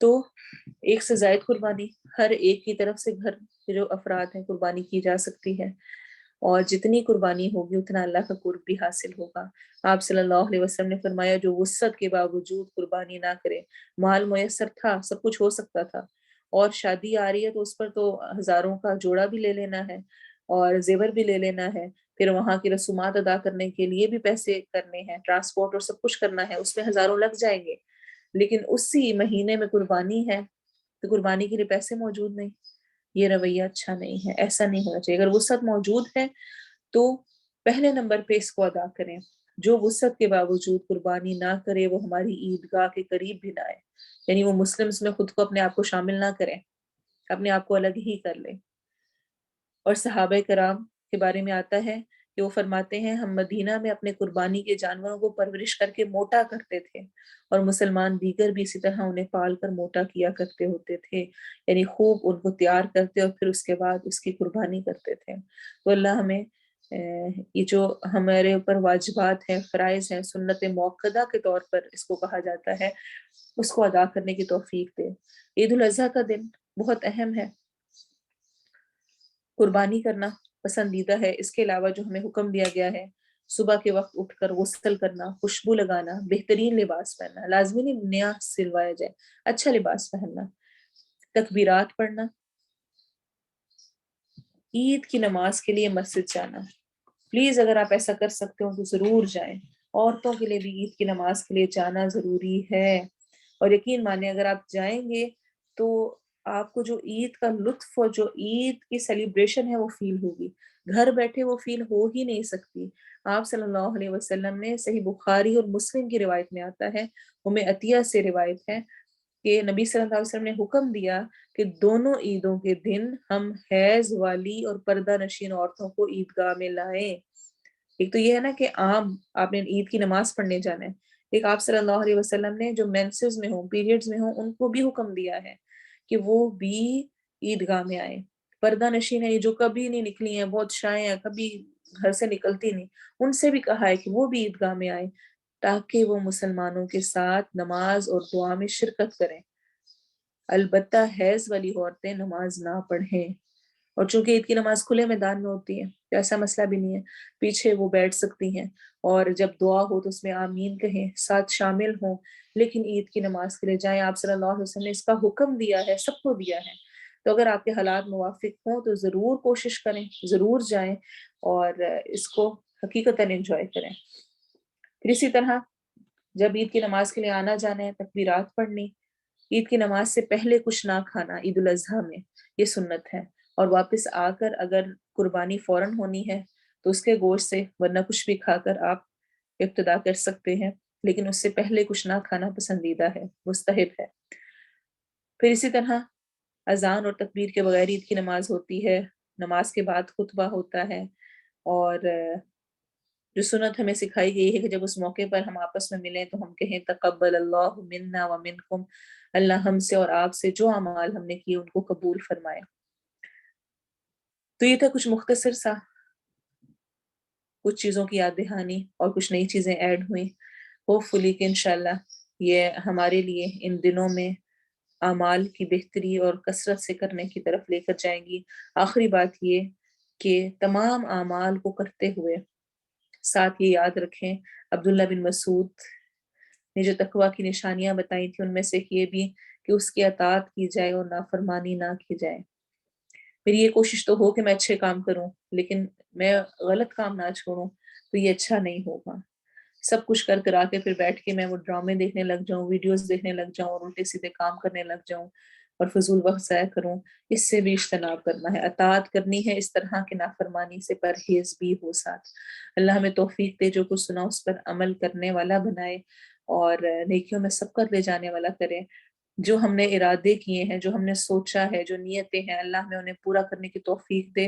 A: تو ایک سے زائد قربانی ہر ایک کی طرف سے گھر کے جو افراد ہیں قربانی کی جا سکتی ہے، اور جتنی قربانی ہوگی اتنا اللہ کا قرب بھی حاصل ہوگا. آپ صلی اللہ علیہ وسلم نے فرمایا جو وسعت کے باوجود قربانی نہ کرے، مال میسر تھا، سب کچھ ہو سکتا تھا، اور شادی آ رہی ہے تو اس پر تو ہزاروں کا جوڑا بھی لے لینا ہے اور زیور بھی لے لینا ہے، پھر وہاں کی رسومات ادا کرنے کے لیے بھی پیسے کرنے ہیں، ٹرانسپورٹ اور سب کچھ کرنا ہے، اس میں ہزاروں لگ جائیں گے. لیکن اسی مہینے میں قربانی ہے تو قربانی کے لیے پیسے موجود نہیں. یہ رویہ اچھا نہیں ہے، ایسا نہیں ہونا چاہیے. اگر وسعت موجود ہے تو پہلے نمبر پہ اس کو ادا کریں. جو وسعت کے باوجود قربانی نہ کرے وہ ہماری عیدگاہ کے قریب بھی نہ آئے، یعنی وہ مسلمز میں خود کو اپنے آپ کو شامل نہ کریں، اپنے آپ کو الگ ہی کر لیں. اور صحابہ کرام کے بارے میں آتا ہے کہ وہ فرماتے ہیں ہم مدینہ میں اپنے قربانی کے جانوروں کو پرورش کر کے موٹا کرتے تھے، اور مسلمان دیگر بھی اسی طرح انہیں پال کر موٹا کیا کرتے ہوتے تھے، یعنی خوب ان کو تیار کرتے اور پھر اس کے بعد اس کی قربانی کرتے تھے. تو اللہ ہمیں یہ جو ہمارے اوپر واجبات ہیں، فرائض ہیں، سنت موقدہ کے طور پر اس کو کہا جاتا ہے، اس کو ادا کرنے کی توفیق دے. عید الاضحیٰ کا دن بہت اہم ہے. قربانی کرنا پسندیدہ ہے. اس کے علاوہ جو ہمیں حکم دیا گیا ہے صبح کے وقت اٹھ کر غسل کرنا، خوشبو لگانا، بہترین لباس پہننا، لازمی نہیں نیا سلوایا جائے، اچھا لباس پہننا، تکبیرات پڑھنا، عید کی نماز کے لیے مسجد جانا. پلیز اگر آپ ایسا کر سکتے ہو تو ضرور جائیں. عورتوں کے لیے بھی عید کی نماز کے لیے جانا ضروری ہے. اور یقین مانیں اگر آپ جائیں گے تو آپ کو جو عید کا لطف اور جو عید کی سیلیبریشن ہے وہ فیل ہوگی. گھر بیٹھے وہ فیل ہو ہی نہیں سکتی. آپ صلی اللہ علیہ وسلم نے صحیح بخاری اور مسلم کی روایت میں آتا ہے، عطیہ سے روایت ہے کہ نبی صلی اللہ علیہ وسلم نے حکم دیا کہ دونوں عیدوں کے دن ہم حیض والی اور پردہ نشین عورتوں کو عیدگاہ میں لائیں. ایک تو یہ ہے نا کہ عام آپ نے عید کی نماز پڑھنے جانا ہے، ایک آپ صلی اللہ علیہ وسلم نے جو مینسز میں ہوں، پیریڈز میں ہوں، ان کو بھی حکم دیا ہے کہ وہ بھی عیدگاہ میں آئے. پردہ نشین ہے یہ جو کبھی نہیں نکلی ہیں، بہت شائع ہیں، کبھی گھر سے نکلتی نہیں، ان سے بھی کہا ہے کہ وہ بھی عیدگاہ میں آئے تاکہ وہ مسلمانوں کے ساتھ نماز اور دعا میں شرکت کریں. البتہ حیض والی عورتیں نماز نہ پڑھیں، اور چونکہ عید کی نماز کھلے میدان میں ہوتی ہے تو ایسا مسئلہ بھی نہیں ہے، پیچھے وہ بیٹھ سکتی ہیں اور جب دعا ہو تو اس میں آمین کہیں، ساتھ شامل ہوں، لیکن عید کی نماز کے لیے جائیں. آپ صلی اللہ علیہ وسلم نے اس کا حکم دیا ہے، سب کو دیا ہے. تو اگر آپ کے حالات موافق ہوں تو ضرور کوشش کریں، ضرور جائیں اور اس کو حقیقتاً انجوائے کریں. پھر اسی طرح جب عید کی نماز کے لیے آنا جانا ہے، تکبیرات پڑھنی، عید کی نماز سے پہلے کچھ نہ کھانا عید الاضحیٰ میں، یہ سنت ہے. اور واپس آ کر اگر قربانی فوراً ہونی ہے تو اس کے گوشت سے، ورنہ کچھ بھی کھا کر آپ ابتدا کر سکتے ہیں، لیکن اس سے پہلے کچھ نہ کھانا پسندیدہ ہے، مستحب ہے. پھر اسی طرح اذان اور تکبیر کے بغیر عید کی نماز ہوتی ہے. نماز کے بعد خطبہ ہوتا ہے، اور جو سنت ہمیں سکھائی گئی ہے کہ جب اس موقع پر ہم آپس میں ملیں تو ہم کہیں تقبل اللہ منا و منکم، اللہ ہم سے اور آپ سے جو اعمال ہم نے کیے ان کو قبول فرمائے۔ تو یہ تھا کچھ مختصر سا کچھ چیزوں کی یاد دہانی، اور کچھ نئی چیزیں ایڈ ہوئیں۔ ہوپ فلی کہ انشاءاللہ یہ ہمارے لیے ان دنوں میں اعمال کی بہتری اور کثرت سے کرنے کی طرف لے کر جائیں گی۔ آخری بات یہ کہ تمام اعمال کو کرتے ہوئے ساتھ یہ یاد رکھیں، عبداللہ بن مسعود نے جو تقوی کی نشانیاں بتائی تھیں ان میں سے ایک یہ بھی کہ اس کی اطاعت کی جائے اور نافرمانی نہ کی جائے۔ میری یہ کوشش تو ہو کہ میں اچھے کام کروں، لیکن میں غلط کام نہ چھوڑوں تو یہ اچھا نہیں ہوگا۔ سب کچھ کر کرا کے پھر بیٹھ کے میں وہ ڈرامے دیکھنے لگ جاؤں، ویڈیوز دیکھنے لگ جاؤں اور الٹے سیدھے کام کرنے لگ جاؤں اور فضول وقت ضائع کروں، اس سے بھی اجتناب کرنا ہے۔ اطاعت کرنی ہے اس طرح کے نافرمانی سے پرہیز بھی ہو ساتھ۔ اللہ ہمیں توفیق دے، جو کچھ سنا اس پر عمل کرنے والا بنائے اور نیکیوں میں سبقت لے جانے والا کرے۔ جو ہم نے ارادے کیے ہیں، جو ہم نے سوچا ہے، جو نیتیں ہیں، اللہ ہمیں انہیں پورا کرنے کی توفیق دے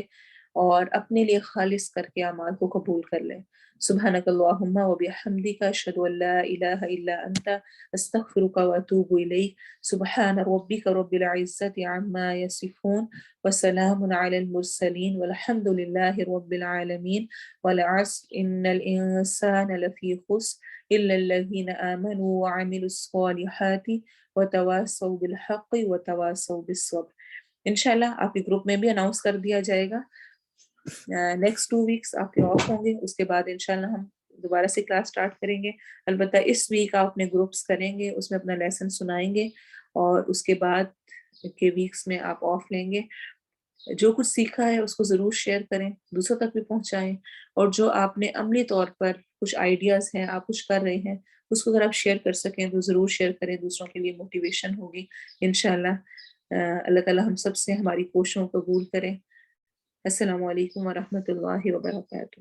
A: اور اپنے لیے خالص کر کے اعمال کو قبول کر لے۔ سبحانک اللہم و بحمدک، اشہد ان لا الہ الا انت، استغفرک و اتوب الیک۔ سبحان ربک رب العزت عما یصفون وسلام علی المرسلین والحمد للہ رب العالمین۔ والعصر ان الانسان لفی خسر الا الذین آمنوا وعملوا الصالحات وتواصوا بالحق وتواصوا بالصبر۔ انشاءاللہ آپ کے گروپ میں بھی اناؤنس کر دیا جائے گا۔ نیکسٹ 2 ویکس آپ کے آف ہوں گے، اس کے بعد انشاءاللہ ہم دوبارہ سے کلاس سٹارٹ کریں گے۔ البتہ اس ویک آپ اپنے گروپس کریں گے، اس میں اپنا لیسن سنائیں گے، اور اس کے بعد کے ویکس میں آپ آف لیں گے۔ جو کچھ سیکھا ہے اس کو ضرور شیئر کریں، دوسروں تک بھی پہنچائیں، اور جو آپ نے عملی طور پر کچھ آئیڈیاز ہیں، آپ کچھ کر رہے ہیں، اس کو اگر آپ شیئر کر سکیں تو ضرور شیئر کریں، دوسروں کے لیے موٹیویشن ہوگی انشاءاللہ۔ اللہ تعالیٰ ہم سب سے ہماری کوششوں کو قبول کریں۔ السلام علیکم ورحمۃ اللہ وبرکاتہ۔